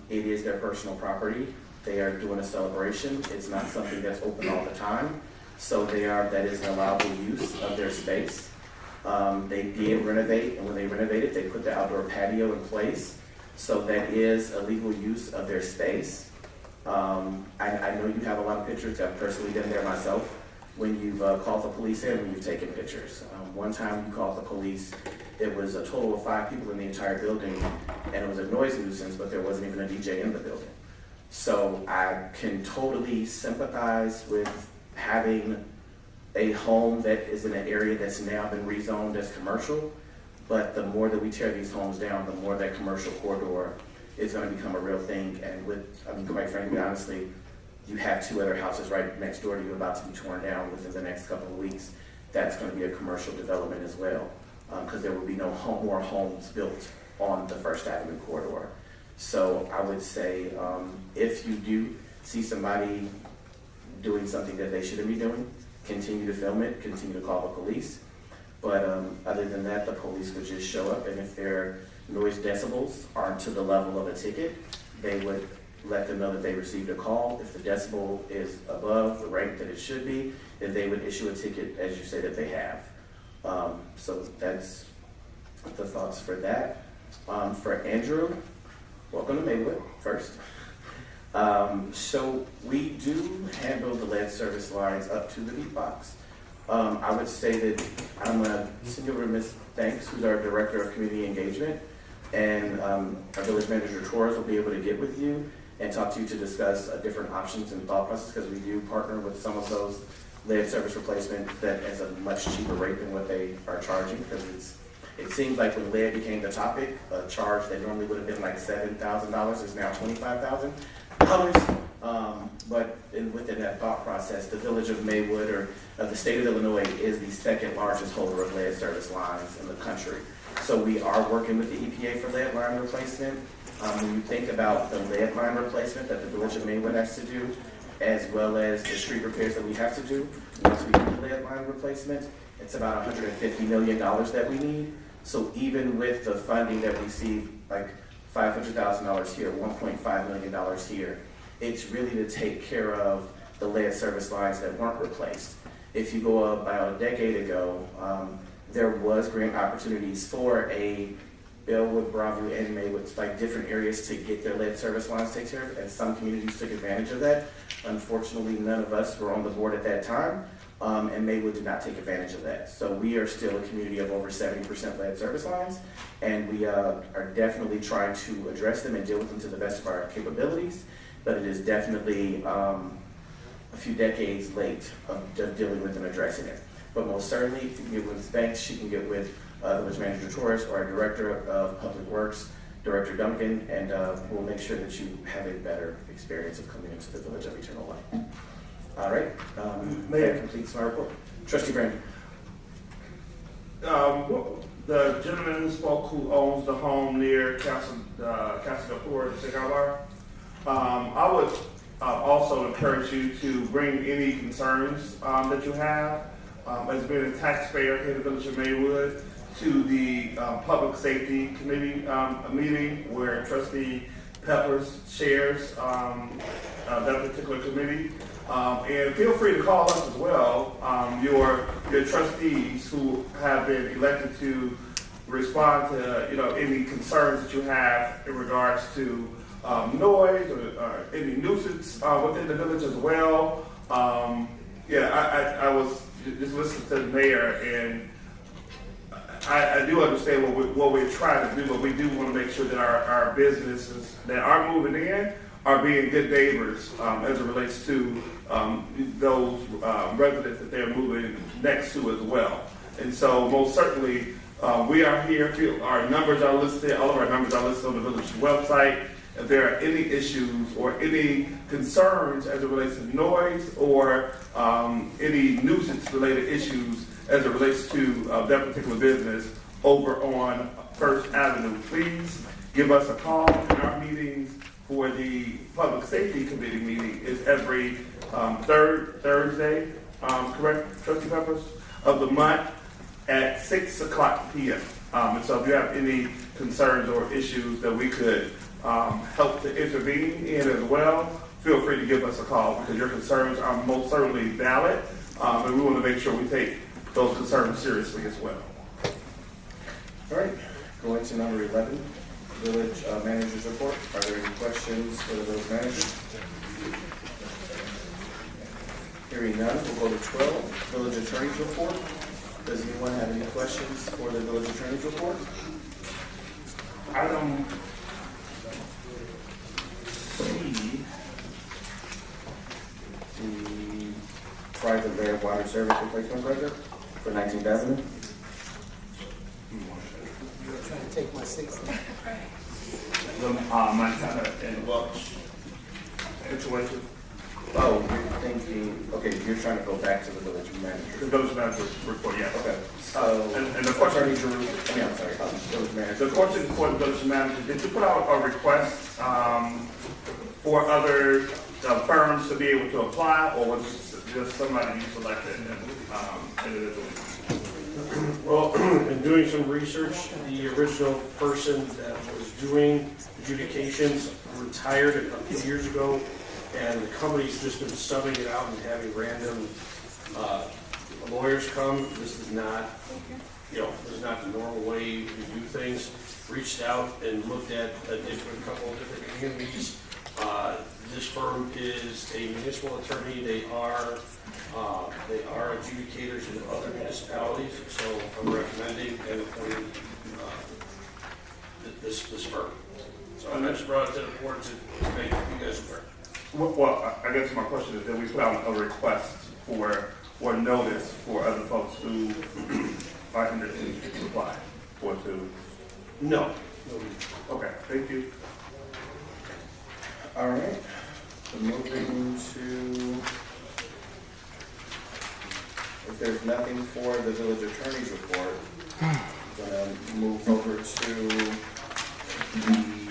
Speaker 1: it is their personal property. They are doing a celebration. It's not something that's open all the time. So that is an allowable use of their space. They did renovate, and when they renovated, they put the outdoor patio in place. So that is a legal use of their space. I know you have a lot of pictures. I've personally been there myself. When you've called the police in, when you've taken pictures. One time you called the police, it was a total of 5 people in the entire building, and it was a noise nuisance, but there wasn't even a DJ in the building. So I can totally sympathize with having a home that is in an area that's now been rezoned as commercial, but the more that we tear these homes down, the more that commercial corridor is going to become a real thing. And quite frankly, honestly, you have 2 other houses right next door to you about to be torn down within the next couple of weeks. That's going to be a commercial development as well, because there will be no more homes built on the First Avenue corridor. So I would say if you do see somebody doing something that they shouldn't be doing, continue to film it, continue to call the police. But other than that, the police would just show up, and if their noise decibels aren't to the level of a ticket, they would let them know that they received a call. If the decibel is above the rank that it should be, then they would issue a ticket, as you say that they have. So that's the thoughts for that. For Andrew, welcome to Maywood first. So we do handle the lead service lines up to the beat box. I would say that I'm going to send you over to Ms. Thanks, who's our Director of Community Engagement, and our Village Manager Torres will be able to get with you and talk to you to discuss different options and thought process, because we do partner with some of those lead service replacement that is a much cheaper rate than what they are charging, because it seems like when lead became the topic, a charge that normally would have been like $7,000 is now $25,000. But within that thought process, the village of Maywood, or the state of Illinois, is the second largest holder of lead service lines in the country. So we are working with the EPA for lead line replacement. When you think about the lead line replacement that the village of Maywood has to do, as well as the street repairs that we have to do, once we do the lead line replacement, it's about $150 million that we need. So even with the funding that we see, like $500,000 here, $1.5 million here, it's really to take care of the lead service lines that weren't replaced. If you go about a decade ago, there was grant opportunities for a Bellwood, Broadview, and Maywood, like different areas to get their lead service lines taken care of, and some communities took advantage of that. Unfortunately, none of us were on the board at that time, and Maywood did not take advantage of that. So we are still a community of over 70% lead service lines, and we are definitely trying to address them and deal with them to the best of our capabilities, but it is definitely a few decades late of dealing with and addressing it. But most certainly, if you can get with banks, she can get with Village Manager Torres or our Director of Public Works, Director Duncan, and we'll make sure that you have a better experience of coming into the Village of Eternal Life. All right, that completes my report. Trustee Brandon.
Speaker 4: The gentleman who spoke, who owns the home near Casa del Flor, Cigar Bar, I would also encourage you to bring any concerns that you have as being a taxpayer here in the Village of Maywood to the Public Safety Committee meeting where Trustee Peppers chairs that particular committee. And feel free to call us as well, your trustees who have been elected to respond to any concerns that you have in regards to noise or any nuisance within the village as well. I was just listening to the mayor, and I do understand what we're trying to do, but we do want to make sure that our businesses that are moving in are being good neighbors as it relates to those residents that they're moving next to as well. And so most certainly we are here. Our numbers are listed. All of our numbers are listed on the village website. If there are any issues or any concerns as it relates to noise or any nuisance-related issues as it relates to that particular business over on First Avenue, please give us a call. And our meetings for the Public Safety Committee meeting is every third Thursday, correct, Trustee Peppers, of the month at 6:00 p.m. And so if you have any concerns or issues that we could help to intervene in as well, feel free to give us a call, because your concerns are most certainly valid, and we want to make sure we take those concerns seriously as well.
Speaker 1: All right, going to number 11, Village Manager's Report. Are there any questions for the Village Manager? Hearing none, we'll go to 12, Village Attorney's Report. Does anyone have any questions for the Village Attorney's Report?
Speaker 4: I don't see
Speaker 1: the private layer water service replacement project for 19th Avenue.
Speaker 8: You're trying to take my 60.
Speaker 4: Montana and Welch situation.
Speaker 1: Oh, you're thinking, okay, you're trying to go back to the Village Manager.
Speaker 4: The village manager's report, yes.
Speaker 1: Okay, so,
Speaker 4: And the question,
Speaker 1: I'm sorry, Village Manager.
Speaker 4: the question for the village manager, did you put out a request for other firms to be able to apply, or was it just somebody you selected individually?
Speaker 7: Well, in doing some research, the original person that was doing adjudications retired a few years ago, and the company's just been subbing it out and having random lawyers come. This is not, this is not the normal way we do things. Reached out and looked at a couple of different communities. This firm is a municipal attorney. They are adjudicators in other municipalities, so I'm recommending and appointing this firm. So I just brought it to the board to make you guys aware.
Speaker 4: Well, I guess my question is that we put out a request for, or notice for other folks who are interested to apply or to,
Speaker 7: No.
Speaker 4: okay, thank you.
Speaker 1: All right, so moving to, if there's nothing for the village attorney's report, I'm gonna move over to the,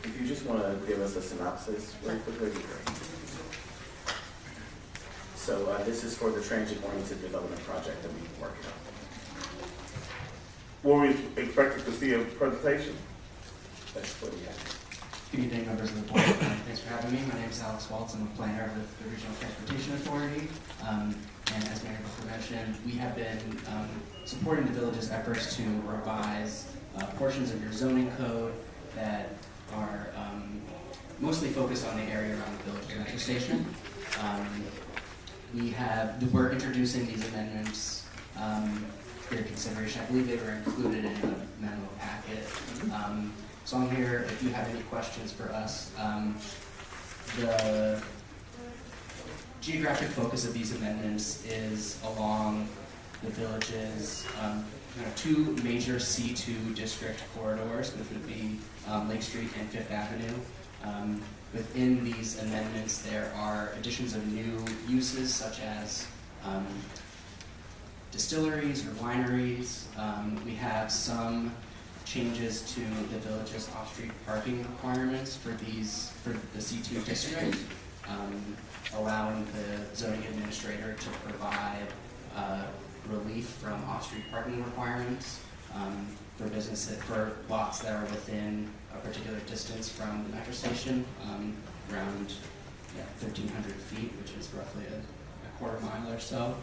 Speaker 1: if you just want to give us a synopsis very quickly, it'd be great. So this is for the transit-oriented development project that we've been working on.
Speaker 4: Were we expected to see a presentation?
Speaker 1: That's what we have.
Speaker 11: Good evening, members of the board. Thanks for having me. My name is Alex Waltz. I'm a planner with the Regional Transportation Authority. And as Mayor Booker mentioned, we have been supporting the village's efforts to revise portions of your zoning code that are mostly focused on the area around the village metro station. We're introducing these amendments for your consideration. I believe they were included in the memo packet. So I'm here if you have any questions for us. The geographic focus of these amendments is along the village's two major C2 district corridors, which would be Lake Street and Fifth Avenue. Within these amendments, there are additions of new uses such as distilleries or wineries. We have some changes to the village's off-street parking requirements for the C2 district, allowing the zoning administrator to provide relief from off-street parking requirements for lots that are within a particular distance from the metro station, around 1,300 feet, which is roughly a quarter mile or so.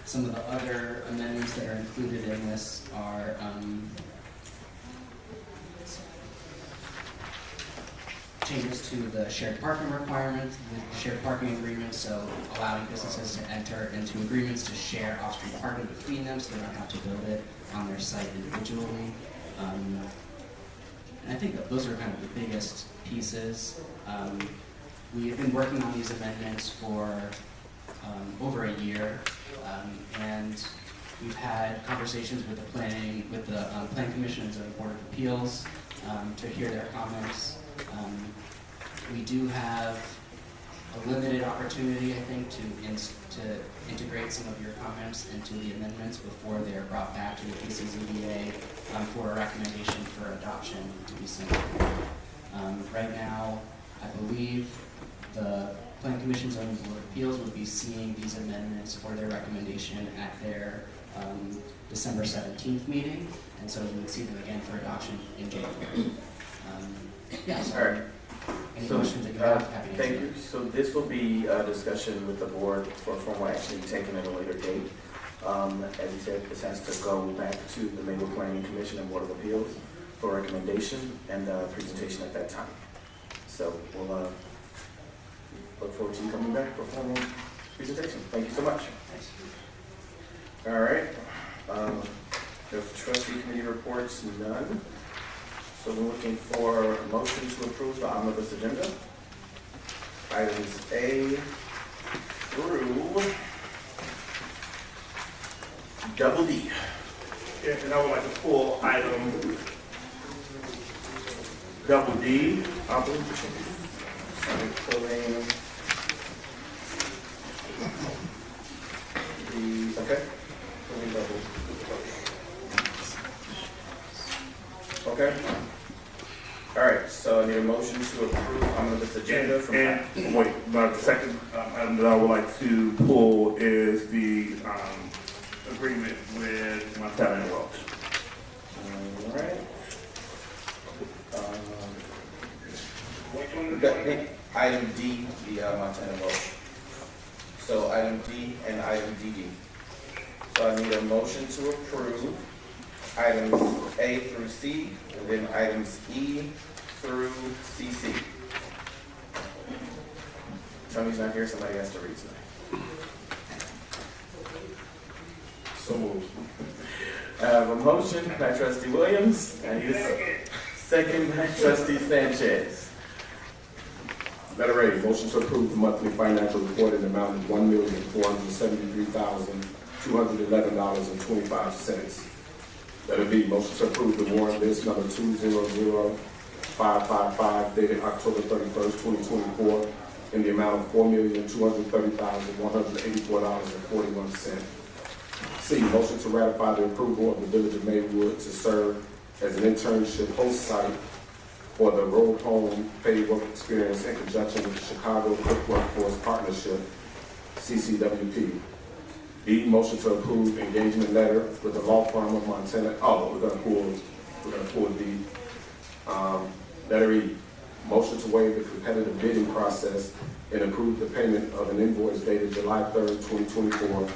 Speaker 11: Some of the other amendments that are included in this are changes to the shared parking requirements, the shared parking agreements, so allowing businesses to enter into agreements to share off-street parking between them so they don't have to build it on their site individually. And I think that those are kind of the biggest pieces. We have been working on these amendments for over a year, and we've had conversations with the planning commission and zoning board of appeals to hear their comments. We do have a limited opportunity, I think, to integrate some of your comments into the amendments before they're brought back to the PCZBA for a recommendation for adoption to be sent. Right now, I believe the Planning Commission, Zoning Board of Appeals would be seeing these amendments for their recommendation at their December 17th meeting, and so you would see them again for adoption in January.
Speaker 1: All right.
Speaker 11: Any questions that you have? Happy to
Speaker 1: Thank
Speaker 11: answer.
Speaker 1: you. So this will be a discussion with the board for formal action to be taken at a later date. As you said, this has to go back to the Maywood Planning Commission and Board of Appeals for recommendation and presentation at that time. So we'll look forward to you coming back for formal presentation. Thank you so much.
Speaker 11: Thanks.
Speaker 1: All right. The trustee committee reports, none. So we're looking for a motion to approve the omnibus agenda. Items A through double D.
Speaker 4: Yeah, and I would like to pull item double D.
Speaker 1: I'm pulling okay. Pulling double. Okay. All right. I need a motion to approve this agenda from.
Speaker 4: And wait, the second item that I would like to pull is the agreement with Montana and Welch.
Speaker 1: All right. Item D, the Montana Welch. So item D and item DD. So I need a motion to approve items A through C, and then items E through CC. Somebody's not here, somebody has to read tonight.
Speaker 4: So moved.
Speaker 1: I have a motion by trustee Williams, and a second by trustee Sanchez.
Speaker 12: Letter A, motion to approve the monthly financial report in the amount of $1,473,211.25. Letter B, motion to approve the warrant list number 200555 dated October 31st, 2024 in the amount of $4,230,184.41. C, motion to ratify the approval of the Village of Maywood to serve as an internship host site for the Road Home Paid Work Experience in conjunction with the Chicago Quick Workforce Partnership, CCWP. B, motion to approve engagement letter with the law firm of Montana. Oh, we're gonna pull D. Letter E, motion to waive the competitive bidding process and approve the payment of an invoice dated July 3rd, 2024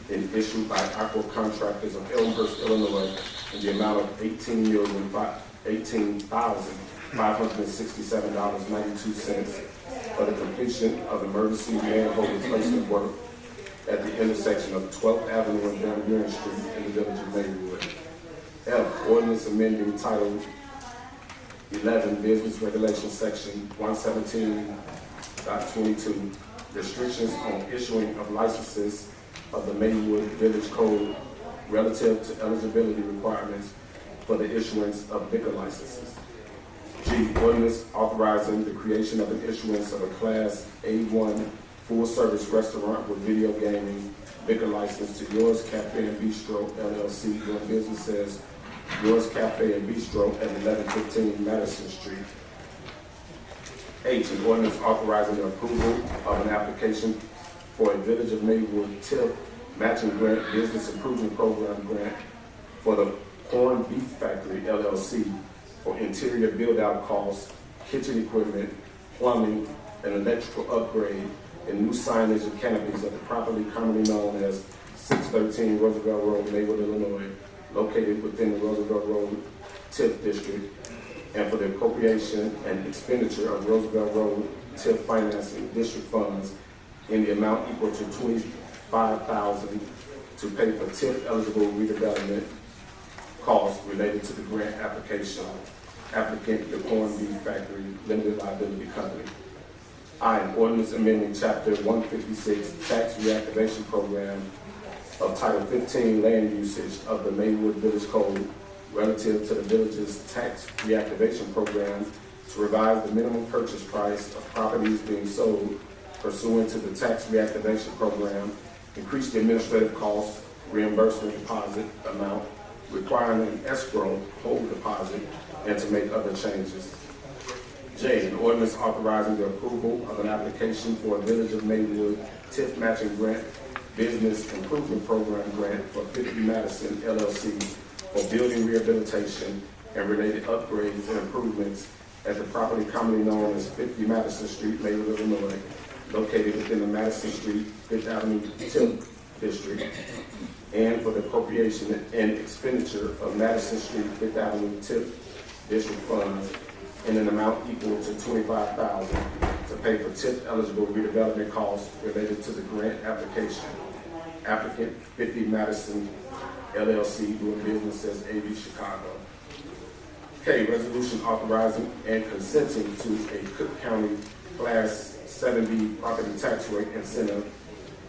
Speaker 12: and issued by Aqua Contractors of Elmhurst, Illinois in the amount of $18,567.92 for the completion of emergency manhole replacement work at the intersection of 12th Avenue and Van Buren Street in the Village of Maywood. F, ordinance amending Title 11 Business Regulations Section 117.22, restrictions on issuing of licenses of the Maywood Village Code relative to eligibility requirements for the issuance of liquor licenses. G, ordinance authorizing the creation of an issuance of a Class A1 full-service restaurant with video gaming liquor license to Yours Cafe and Bistro LLC, doing business as Yours Cafe and Bistro at 1115 Madison Street. H, an ordinance authorizing the approval of an application for a Village of Maywood TIP matching grant business improvement program grant for the Corn Beef Factory LLC for interior build-out costs, kitchen equipment, plumbing, and electrical upgrade, and new signage and canopies at the property commonly known as 613 Roosevelt Road, Maywood, Illinois, located within the Roosevelt Road TIP district, and for the appropriation and expenditure of Roosevelt Road TIP financing district funds in the amount equal to $25,000 to pay for TIP eligible redevelopment costs related to the grant application. Applicant, the Corn Beef Factory Limited Liability Company. I, an ordinance amending Chapter 156 Tax Reactivation Program of Title 15 Land Usage of the Maywood Village Code relative to the village's tax reactivation program to revise the minimum purchase price of properties being sold pursuant to the tax reactivation program, increase the administrative cost, reimbursement deposit amount, requiring an escrow hold deposit, and to make other changes. J, an ordinance authorizing the approval of an application for a Village of Maywood TIF matching grant business improvement program grant for 50 Madison LLC for building rehabilitation and related upgrades and improvements at the property commonly known as 50 Madison Street, Maywood, Illinois, located within the Madison Street, 5th Avenue TIP district, and for the appropriation and expenditure of Madison Street, 5th Avenue TIP district funds in an amount equal to $25,000 to pay for TIP eligible redevelopment costs related to the grant application. Applicant 50 Madison LLC, doing business as AV Chicago. K, resolution authorizing and consenting to a Cook County Class 7B property tax rate incentive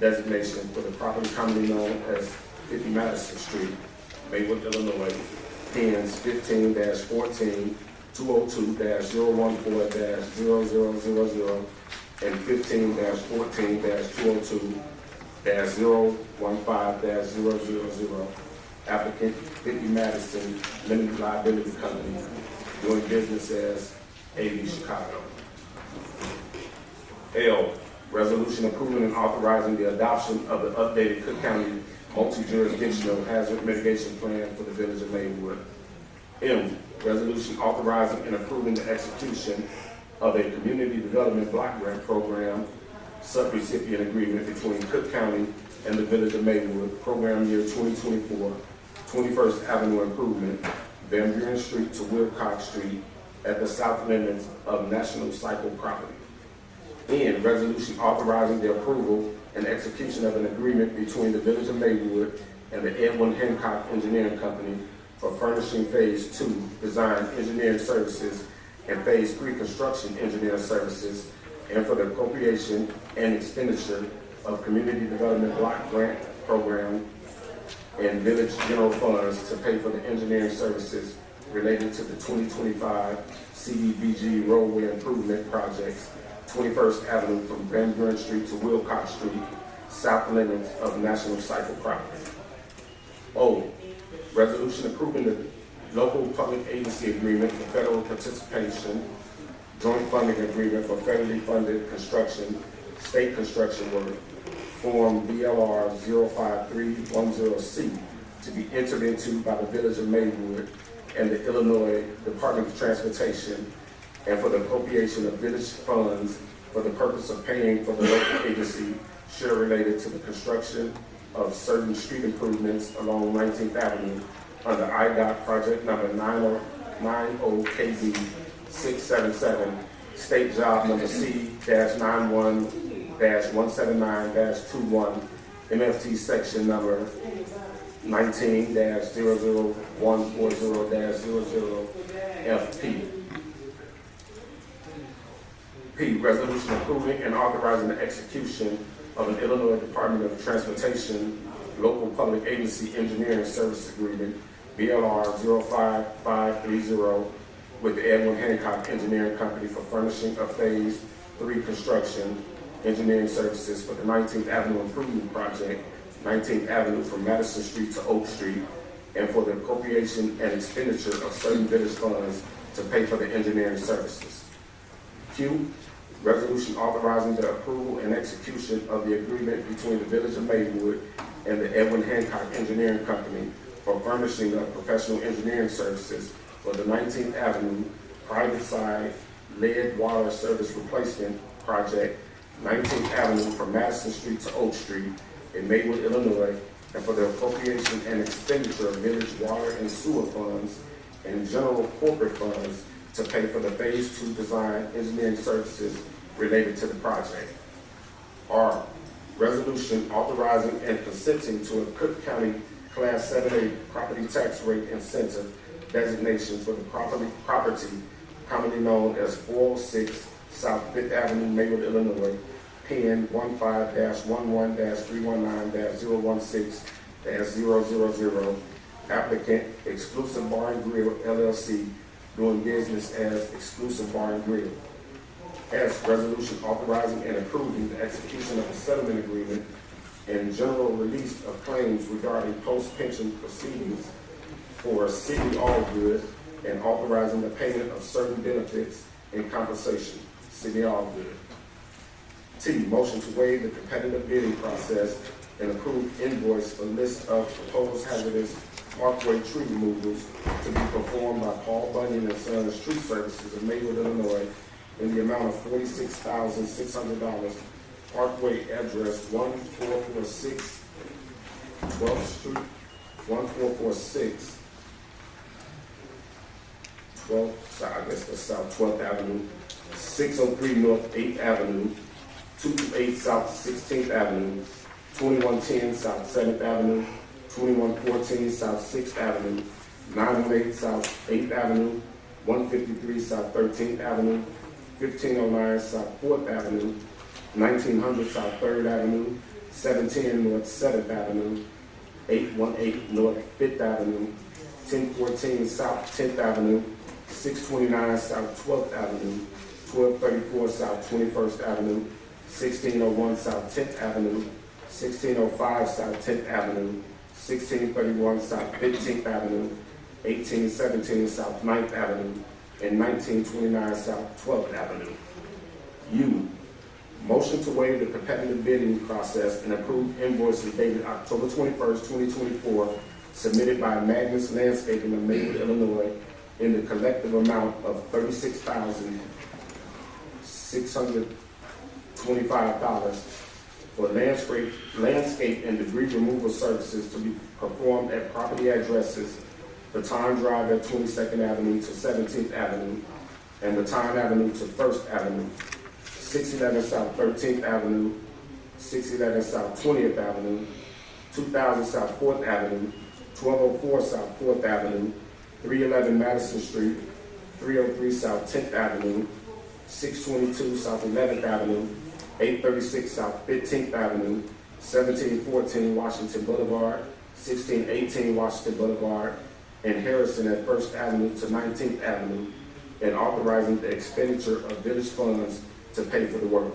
Speaker 12: designation for the property commonly known as 50 Madison Street, Maywood, Illinois, pins 15-14, 202-014-0000, and 15-14-202-015-000. Applicant 50 Madison Limited Liability Company, doing business as AV Chicago. L, resolution approving and authorizing the adoption of the updated Cook County multi-jurisdictional hazard mitigation plan for the village of Maywood. M, resolution authorizing and approving the execution of a community development block grant program subrecipient agreement between Cook County and the village of Maywood, program year 2024, 21st Avenue improvement, Van Buren Street to Wilcox Street at the south limits of National Cycle property. N, resolution authorizing the approval and execution of an agreement between the village of Maywood and the Edwin Hancock Engineering Company for furnishing Phase 2 design engineering services and Phase 3 construction engineering services, and for the appropriation and expenditure of community development block grant program and village general funds to pay for the engineering services related to the 2025 CDBG roadway improvement projects, 21st Avenue from Van Buren Street to Wilcox Street, south limits of National Cycle property. O, resolution approving the local public agency agreement for federal participation, joint funding agreement for federally funded construction, state construction work, Form BLR 05310C, to be entered into by the village of Maywood and the Illinois Department of Transportation, and for the appropriation of village funds for the purpose of paying for the local agency share related to the construction of certain street improvements along 19th Avenue under IDOT project number 90KB677, state job number C-91-179-21, MFT section number 19-00140-00FP. P, resolution approving and authorizing the execution of an Illinois Department of Transportation Local Public Agency Engineering Service Agreement, BLR 05530, with the Edwin Hancock Engineering Company for furnishing of Phase 3 construction engineering services for the 19th Avenue Improvement Project, 19th Avenue from Madison Street to Oak Street, and for the appropriation and expenditure of certain village funds to pay for the engineering services. Q, resolution authorizing the approval and execution of the agreement between the village of Maywood and the Edwin Hancock Engineering Company for furnishing of professional engineering services for the 19th Avenue private side lead water service replacement project, 19th Avenue from Madison Street to Oak Street in Maywood, Illinois, and for the appropriation and expenditure of village water and sewer funds and general corporate funds to pay for the Phase 2 design engineering services related to the project. R, resolution authorizing and consenting to a Cook County Class 7A property tax rate incentive designation for the property commonly known as 406 South 5th Avenue, Maywood, Illinois, PN 15-11-319-016-000, applicant Exclusive Bar and Grill, LLC, doing business as Exclusive Bar and Grill. S, resolution authorizing and approving the execution of a settlement agreement and general release of claims regarding post-pension proceedings for City Allgood and authorizing the payment of certain benefits and compensation, City Allgood. T, motion to waive the competitive bidding process and approve invoice for list of proposed hazardous parkway tree removals to be performed by Paul Bunyan and Sons Tree Services of Maywood, Illinois, in the amount of $46,600. Parkway address 1446 12th Street, 1446 12th, I guess that's South 12th Avenue, 603 North 8th Avenue, 228 South 16th Avenue, 2110 South 7th Avenue, 2114 South 6th Avenue, 918 South 8th Avenue, 153 South 13th Avenue, 1509 South 4th Avenue, 1900 South 3rd Avenue, 710 North 7th Avenue, 818 North 5th Avenue, 1014 South 10th Avenue, 629 South 12th Avenue, 1234 South 21st Avenue, 1601 South 10th Avenue, 1605 South 10th Avenue, 1631 South 15th Avenue, 1817 South 9th Avenue, and 1929 South 12th Avenue. U, motion to waive the competitive bidding process and approve invoices dated October 21st, 2024, submitted by Magnus Landscaping of Maywood, Illinois, in the collective amount of $36,625 for landscape and debris removal services to be performed at property addresses Baton Drive at 22nd Avenue to 17th Avenue, and Baton Avenue to 1st Avenue, 611 South 13th Avenue, 611 South 20th Avenue, 2000 South 4th Avenue, 1204 South 4th Avenue, 311 Madison Street, 303 South 10th Avenue, 622 South 11th Avenue, 836 South 15th Avenue, 1714 Washington Boulevard, 1618 Washington Boulevard, and Harrison at 1st Avenue to 19th Avenue, and authorizing the expenditure of village funds to pay for the work.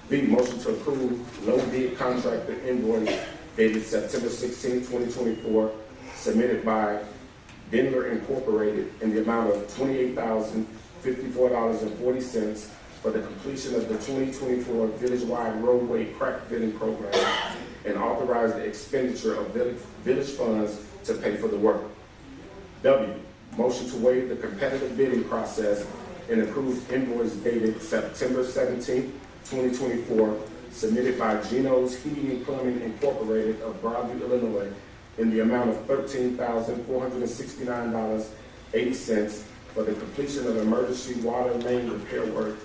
Speaker 12: B, motion to approve low bid contractor invoice dated September 16, 2024, submitted by Denver Incorporated in the amount of $28,054.40 for the completion of the 2024 village-wide roadway crack filling program, and authorize the expenditure of village funds to pay for the work. W, motion to waive the competitive bidding process and approve invoice dated September 17, 2024, submitted by Geno's Heating and Plumbing Incorporated of Broadview, Illinois, in the amount of $13,469.80 for the completion of emergency water main repair work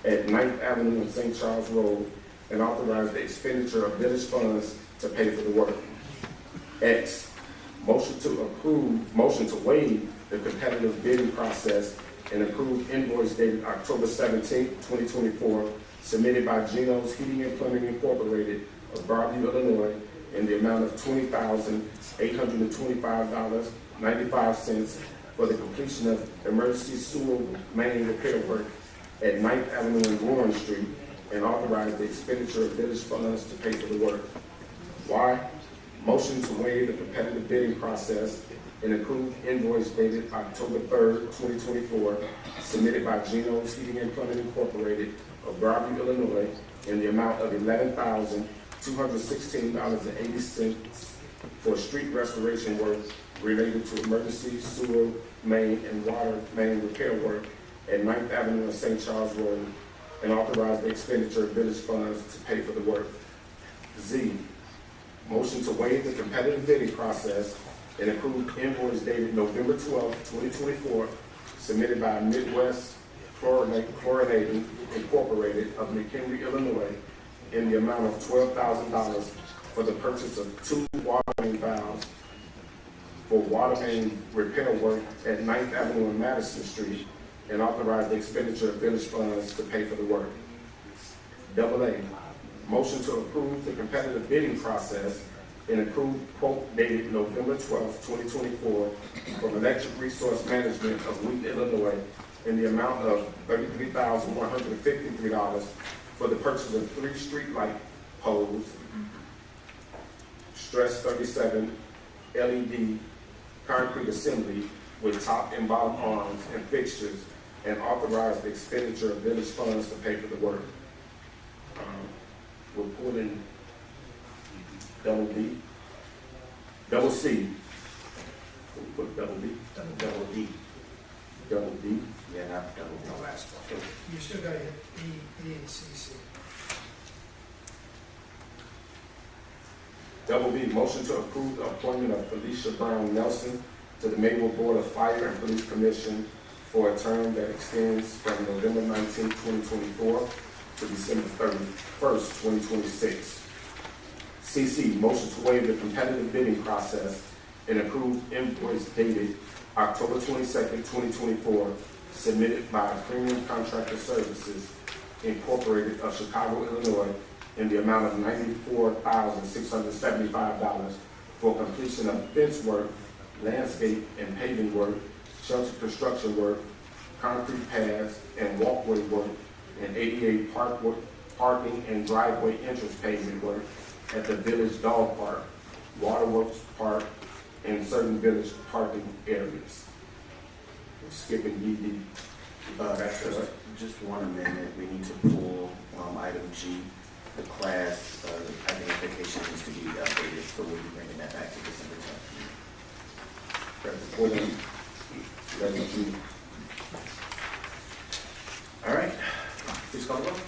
Speaker 12: at 9th Avenue and St. Charles Road, and authorize the expenditure of village funds to pay for the work. X, motion to waive the competitive bidding process and approve invoice dated October 17, 2024, submitted by Geno's Heating and Plumbing Incorporated of Broadview, Illinois, in the amount of $20,825.95 for the completion of emergency sewer main repair work at 9th Avenue and Warren Street, and authorize the expenditure of village funds to pay for the work. Y, motion to waive the competitive bidding process and approve invoice dated October 3rd, 2024, submitted by Geno's Heating and Plumbing Incorporated of Broadview, Illinois, in the amount of $11,216.80 for street restoration work related to emergency sewer main and water main repair work at 9th Avenue and St. Charles Road, and authorize the expenditure of village funds to pay for the work. Z, motion to waive the competitive bidding process and approve invoice dated November 12, 2024, submitted by Midwest Chlorinating Incorporated of McHenry, Illinois, in the amount of $12,000 for the purchase of 2 water main valves for water main repair work at 9th Avenue and Madison Street, and authorize the expenditure of village funds to pay for the work. AA, motion to approve the competitive bidding process and approve quote dated November 12, 2024 from Electric Resource Management of Wheaton, Illinois, in the amount of $33,153 for the purchase of 3 streetlight poles, stress 37 LED concrete assembly with top and bottom arms and fixtures, and authorize the expenditure of village funds to pay for the work. We're pulling double D. Double C. We'll put double D. Double D. Double D.
Speaker 1: Yeah, not double D.
Speaker 4: The last one. You still got to hit B, and C, C.
Speaker 12: Double B, motion to approve the appointment of Felicia Brown Nelson to the Maywood Board of Fire and Police Commission for a term that extends from November 19, 2024 to December 31st, 2026. CC, motion to waive the competitive bidding process and approve invoice dated October 22nd, 2024, submitted by Premium Contractor Services, Incorporated of Chicago, Illinois, in the amount of $94,675 for completion of fence work, landscape and paving work, shelter construction work, concrete paths and walkway work, and ADA parking and driveway entrance pavement work at the Village Dog Park, Waterworks Park, and certain village parking areas. skipping D.
Speaker 1: Just one amendment, we need to pull item G, the class identification needs to be updated, so we'll be bringing that back to December 10th.
Speaker 12: Pulling letter G.
Speaker 1: All right, please call the roll.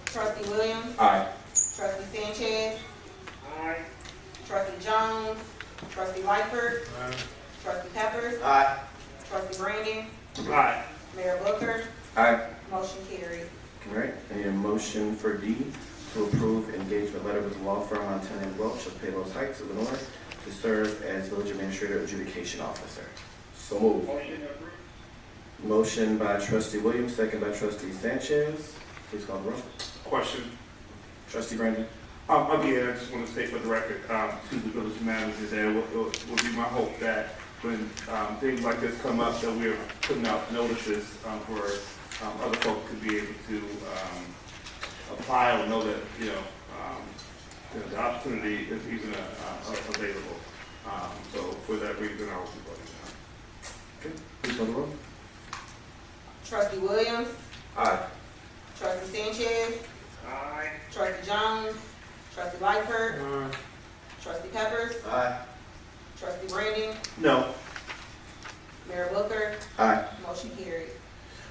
Speaker 2: Trustee Williams,
Speaker 12: Aye.
Speaker 2: trustee Sanchez, trustee Jones, trustee Lightfoot, trustee Peppers,
Speaker 1: Aye.
Speaker 2: trustee Brandon,
Speaker 7: Aye.
Speaker 2: Mayor Booker,
Speaker 1: Aye.
Speaker 2: motion carried.
Speaker 1: All right, I need a motion for D to approve engagement letter with law firm Montana and Welch of Palos Heights, Illinois, to serve as village administrator adjudication officer.
Speaker 12: So moved.
Speaker 1: Motion by trustee Williams, second by trustee Sanchez. Please call the roll.
Speaker 7: Question.
Speaker 1: Trustee Brandon.
Speaker 7: Again, I just want to state for the record to the village manager that it would be my hope that when things like this come up, that we're putting out notices for other folks to be able to apply or know that the opportunity is even available. So for that reason, I will be voting no.
Speaker 1: Okay, please call the roll.
Speaker 2: Trustee Williams,
Speaker 1: Aye.
Speaker 2: trustee Sanchez, trustee Jones, trustee Lightfoot, trustee Peppers,
Speaker 1: Aye.
Speaker 2: trustee Brandon,
Speaker 7: No.
Speaker 2: Mayor Booker,
Speaker 1: Aye.
Speaker 2: motion carried.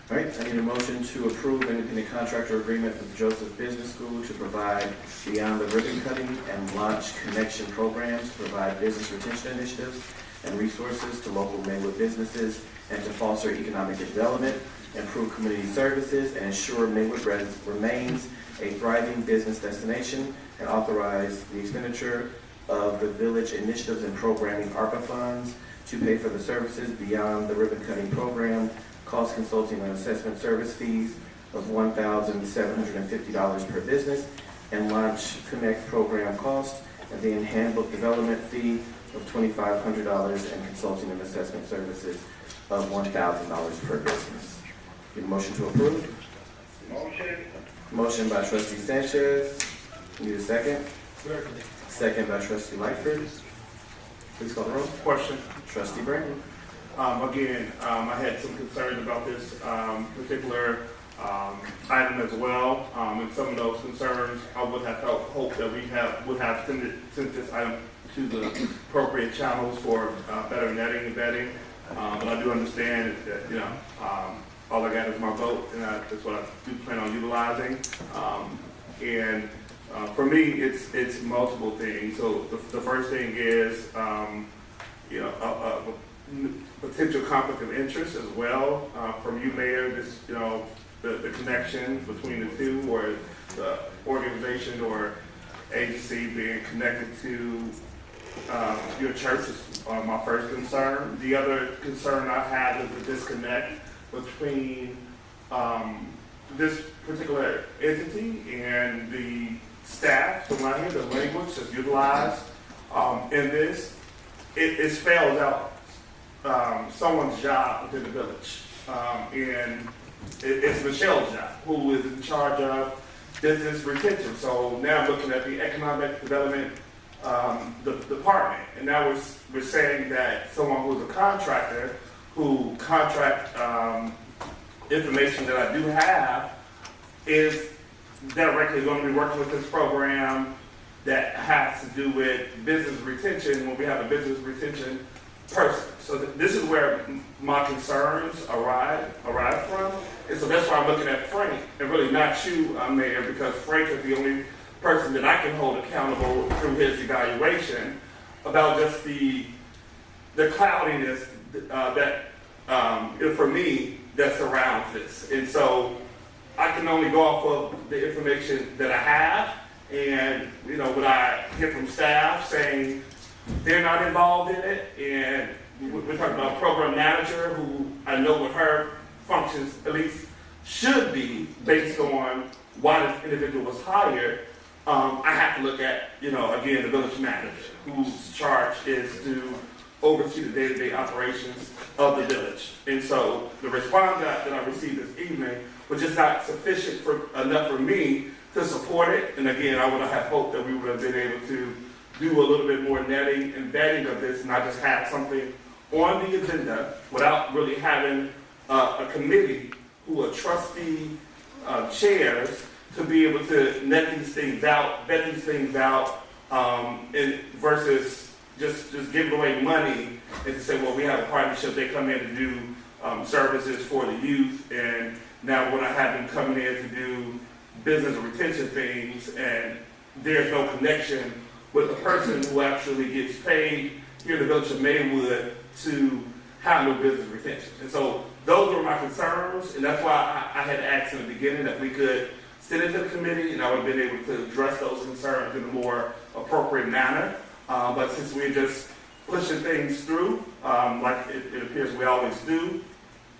Speaker 1: All right, I need a motion to approve independent contractor agreement with Joseph Business School to provide beyond the ribbon cutting and launch connection programs to provide business retention initiatives and resources to local Maywood businesses and to foster economic development, improve community services, and ensure Maywood remains a thriving business destination, and authorize the expenditure of the village initiatives and programming ARPA funds to pay for the services beyond the ribbon cutting program, cost consulting and assessment service fees of $1,750 per business, and launch connect program cost, and then handbook development fee of $2,500 and consulting and assessment services of $1,000 per business. Need a motion to approve? Motion by trustee Sanchez. Need a second? Second by trustee Lightfoot. Please call the roll.
Speaker 7: Question.
Speaker 1: Trustee Brandon.
Speaker 7: Again, I had some concerns about this particular item as well. And some of those concerns, I would have hoped that we would have sent this item to the appropriate channels for better netting and vetting. But I do understand that, all I got is my vote, and that's what I do plan on utilizing. And for me, it's multiple things. So the first thing is, a potential conflict of interest as well from you, Mayor. This, the connection between the two, or the organization or agency being connected to your church is my first concern. The other concern I have is the disconnect between this particular entity and the staff. So when I hear the language that's utilized in this, it spells out someone's job within the village. And it's Michelle's job, who is in charge of business retention. So now I'm looking at the economic development department, and now we're saying that someone who's a contractor who contract information that I do have is directly going to be working with this program that has to do with business retention when we have a business retention person. So this is where my concerns arise from. And so that's why I'm looking at Frank, and really not you, Mayor, because Frank is the only person that I can hold accountable through his evaluation about just the cloudiness that for me that surrounds this. And so I can only go off of the information that I have, and what I hear from staff saying they're not involved in it, and we're talking about a program manager who I know what her functions at least should be based on why this individual was hired. I have to look at, again, the village manager, whose charge is to oversee the day-to-day operations of the village. And so the response that I received this evening was just not sufficient enough for me to support it. And again, I would have hoped that we would have been able to do a little bit more netting and vetting of this, and not just have something
Speaker 4: on the agenda without really having a committee who are trustee chairs to be able to vet these things out, and versus just giving away money and to say, well, we have a partnership. They come in to do services for the youth, and now when I have them coming in to do business retention things, and there's no connection with the person who actually gets paid here in the village of Maywood to handle business retention. And so those were my concerns, and that's why I had asked in the beginning that we could sit into the committee, and I would have been able to address those concerns in a more appropriate manner. But since we're just pushing things through, like it appears we always do,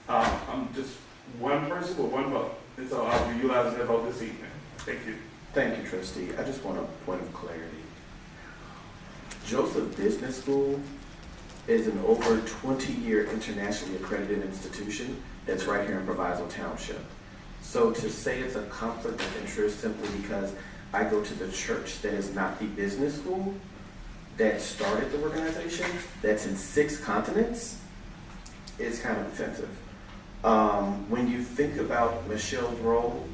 Speaker 4: I'm just one person with one vote. And so I'll be utilizing that vote this evening. Thank you.
Speaker 12: Thank you, trustee. I just want a point of clarity. Joseph Business School is an over 20-year internationally accredited institution that's right here in Proviso Township. So to say it's a conflict of interest simply because I go to the church that is not the business school that started the organization, that's in 6 continents, is kind of offensive. When you think about Michelle's role,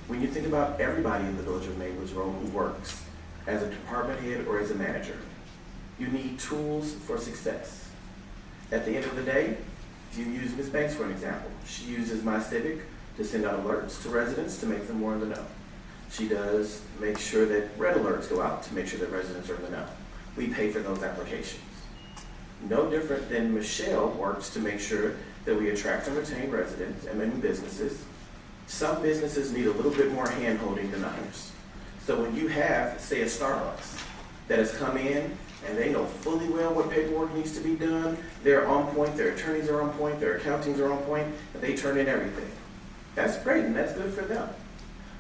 Speaker 12: when you think about everybody in the village of Maywood's role who works as a department head or as a manager, you need tools for success. At the end of the day, if you use Ms. Banks for an example, she uses My Civic to send out alerts to residents to make them more in the know. She does make sure that red alerts go out to make sure that residents are in the know. We pay for those applications. No different than Michelle works to make sure that we attract and retain residents and many businesses. Some businesses need a little bit more hand-holding than others. So when you have, say, a Starbucks that has come in and they know fully well what paperwork needs to be done, they're on point, their attorneys are on point, their accountings are on point, and they turn in everything. That's great, and that's good for them.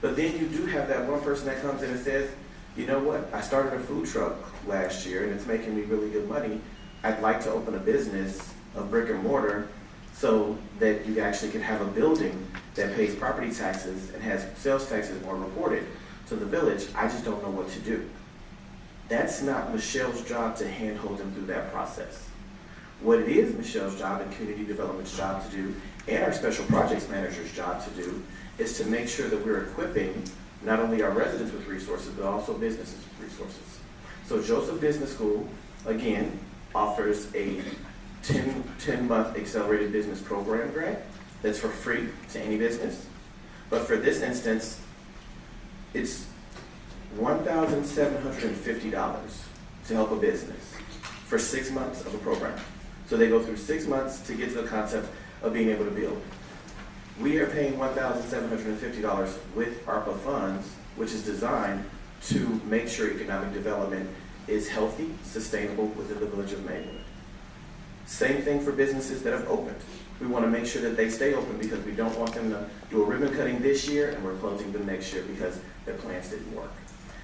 Speaker 12: But then you do have that one person that comes in and says, you know what, I started a food truck last year and it's making me really good money. I'd like to open a business of brick and mortar so that you actually can have a building that pays property taxes and has sales taxes more reported to the village. I just don't know what to do. That's not Michelle's job to handhold them through that process. What it is Michelle's job and community development's job to do, and our special projects manager's job to do, is to make sure that we're equipping not only our residents with resources, but also businesses with resources. So Joseph Business School, again, offers a 10-month accelerated business program grant that's for free to any business. But for this instance, it's $1,750 to help a business for 6 months of a program. So they go through 6 months to get to the concept of being able to build. We are paying $1,750 with ARPA funds, which is designed to make sure economic development is healthy, sustainable within the village of Maywood. Same thing for businesses that have opened. We want to make sure that they stay open because we don't want them to do a ribbon cutting this year and we're closing them next year because their plans didn't work.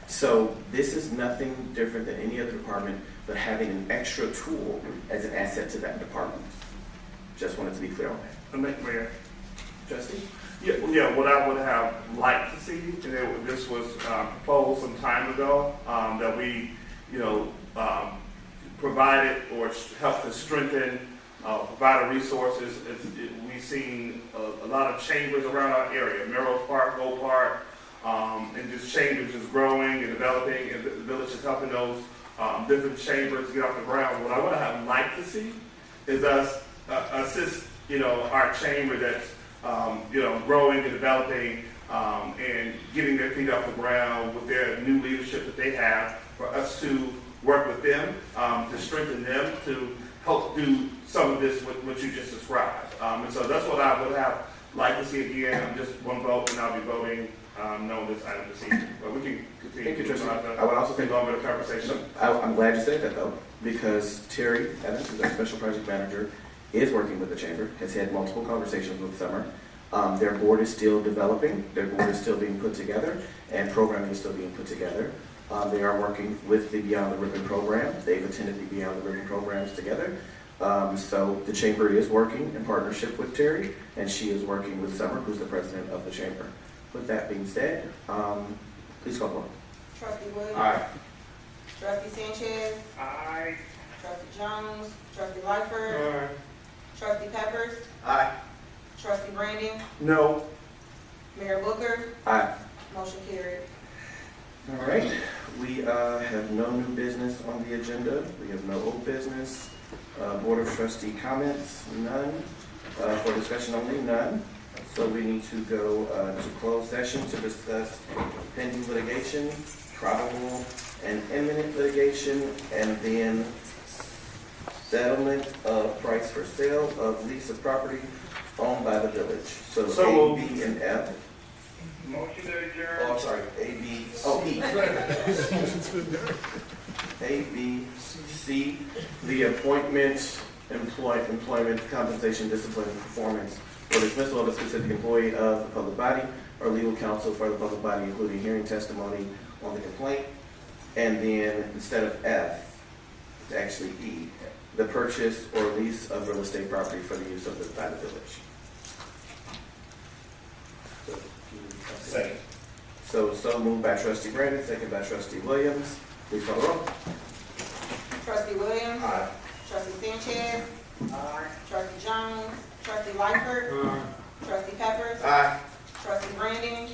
Speaker 12: So this is nothing different than any other department, but having an extra tool as an asset to that department. Just wanted to be clear on that.
Speaker 4: Mayor.
Speaker 12: Trustee?
Speaker 4: Yeah, what I would have liked to see, and this was proposed some time ago, that we, provided or helped to strengthen, provided resources. We've seen a lot of chambers around our area, Melrose Park, Gold Park, and just chambers just growing and developing, and the village is helping those different chambers get off the ground. What I would have liked to see is us assist, our chamber that's growing and developing and getting their feet off the ground with their new leadership that they have, for us to work with them, to strengthen them, to help do some of this what you just described. And so that's what I would have liked to see again. I'm just one vote, and I'll be voting no on this item this evening. But we can continue.
Speaker 12: Thank you, Trustee. I would also think
Speaker 4: over the conversation.
Speaker 12: I'm glad you said that though, because Terry Evans, who's our special project manager, is working with the chamber, has had multiple conversations with Summer. Their board is still developing, their board is still being put together, and programming is still being put together. They are working with the Beyond the Ribbon program. They've attended the Beyond the Ribbon programs together. So the chamber is working in partnership with Terry, and she is working with Summer, who's the president of the chamber. With that being said, please call the roll.
Speaker 2: Trustee Williams.
Speaker 12: Aye.
Speaker 2: Trustee Sanchez.
Speaker 4: Aye.
Speaker 2: Trustee Jones, trustee Lightfoot, trustee Peppers,
Speaker 1: Aye.
Speaker 2: trustee Brandon,
Speaker 1: No.
Speaker 2: Mayor Booker,
Speaker 1: Aye.
Speaker 2: motion carried.
Speaker 1: All right, we have no new business on the agenda. We have no old business. Board of Trustee comments, none. For discussion only, none. So we need to go to closed session to discuss pending litigation, probable and imminent litigation, and then settlement of price for sale of lease of property owned by the village. So A, B, and F.
Speaker 4: Motion to adjourn.
Speaker 1: Oh, I'm sorry, A, B, oh, E. A, B, C, the appointment, employment, compensation, discipline, and performance, or dismissal of a specific employee of the public body or legal counsel for the public body, including hearing testimony on the complaint. And then instead of F, it's actually E, the purchase or lease of real estate property for the use of by the village.
Speaker 12: Second.
Speaker 1: So moved by trustee Brandon, second by trustee Williams. Please call the roll.
Speaker 2: Trustee Williams,
Speaker 12: Aye.
Speaker 2: trustee Sanchez, trustee Jones, trustee Lightfoot, trustee Peppers,
Speaker 1: Aye.
Speaker 2: trustee Brandon,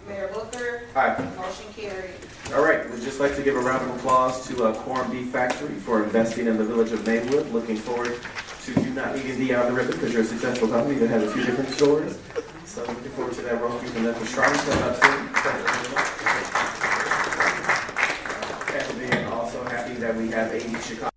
Speaker 2: Mayor Booker,
Speaker 1: Aye.
Speaker 2: motion carried.
Speaker 1: All right, we'd just like to give a round of applause to Corn Beef Factory for investing in the village of Maywood. Looking forward to you not needing to out the ribbon because you're a successful company that has a few different stores. So looking forward to that roast beef and the shrine coming up soon. And then also happy that we have 80 Chicago.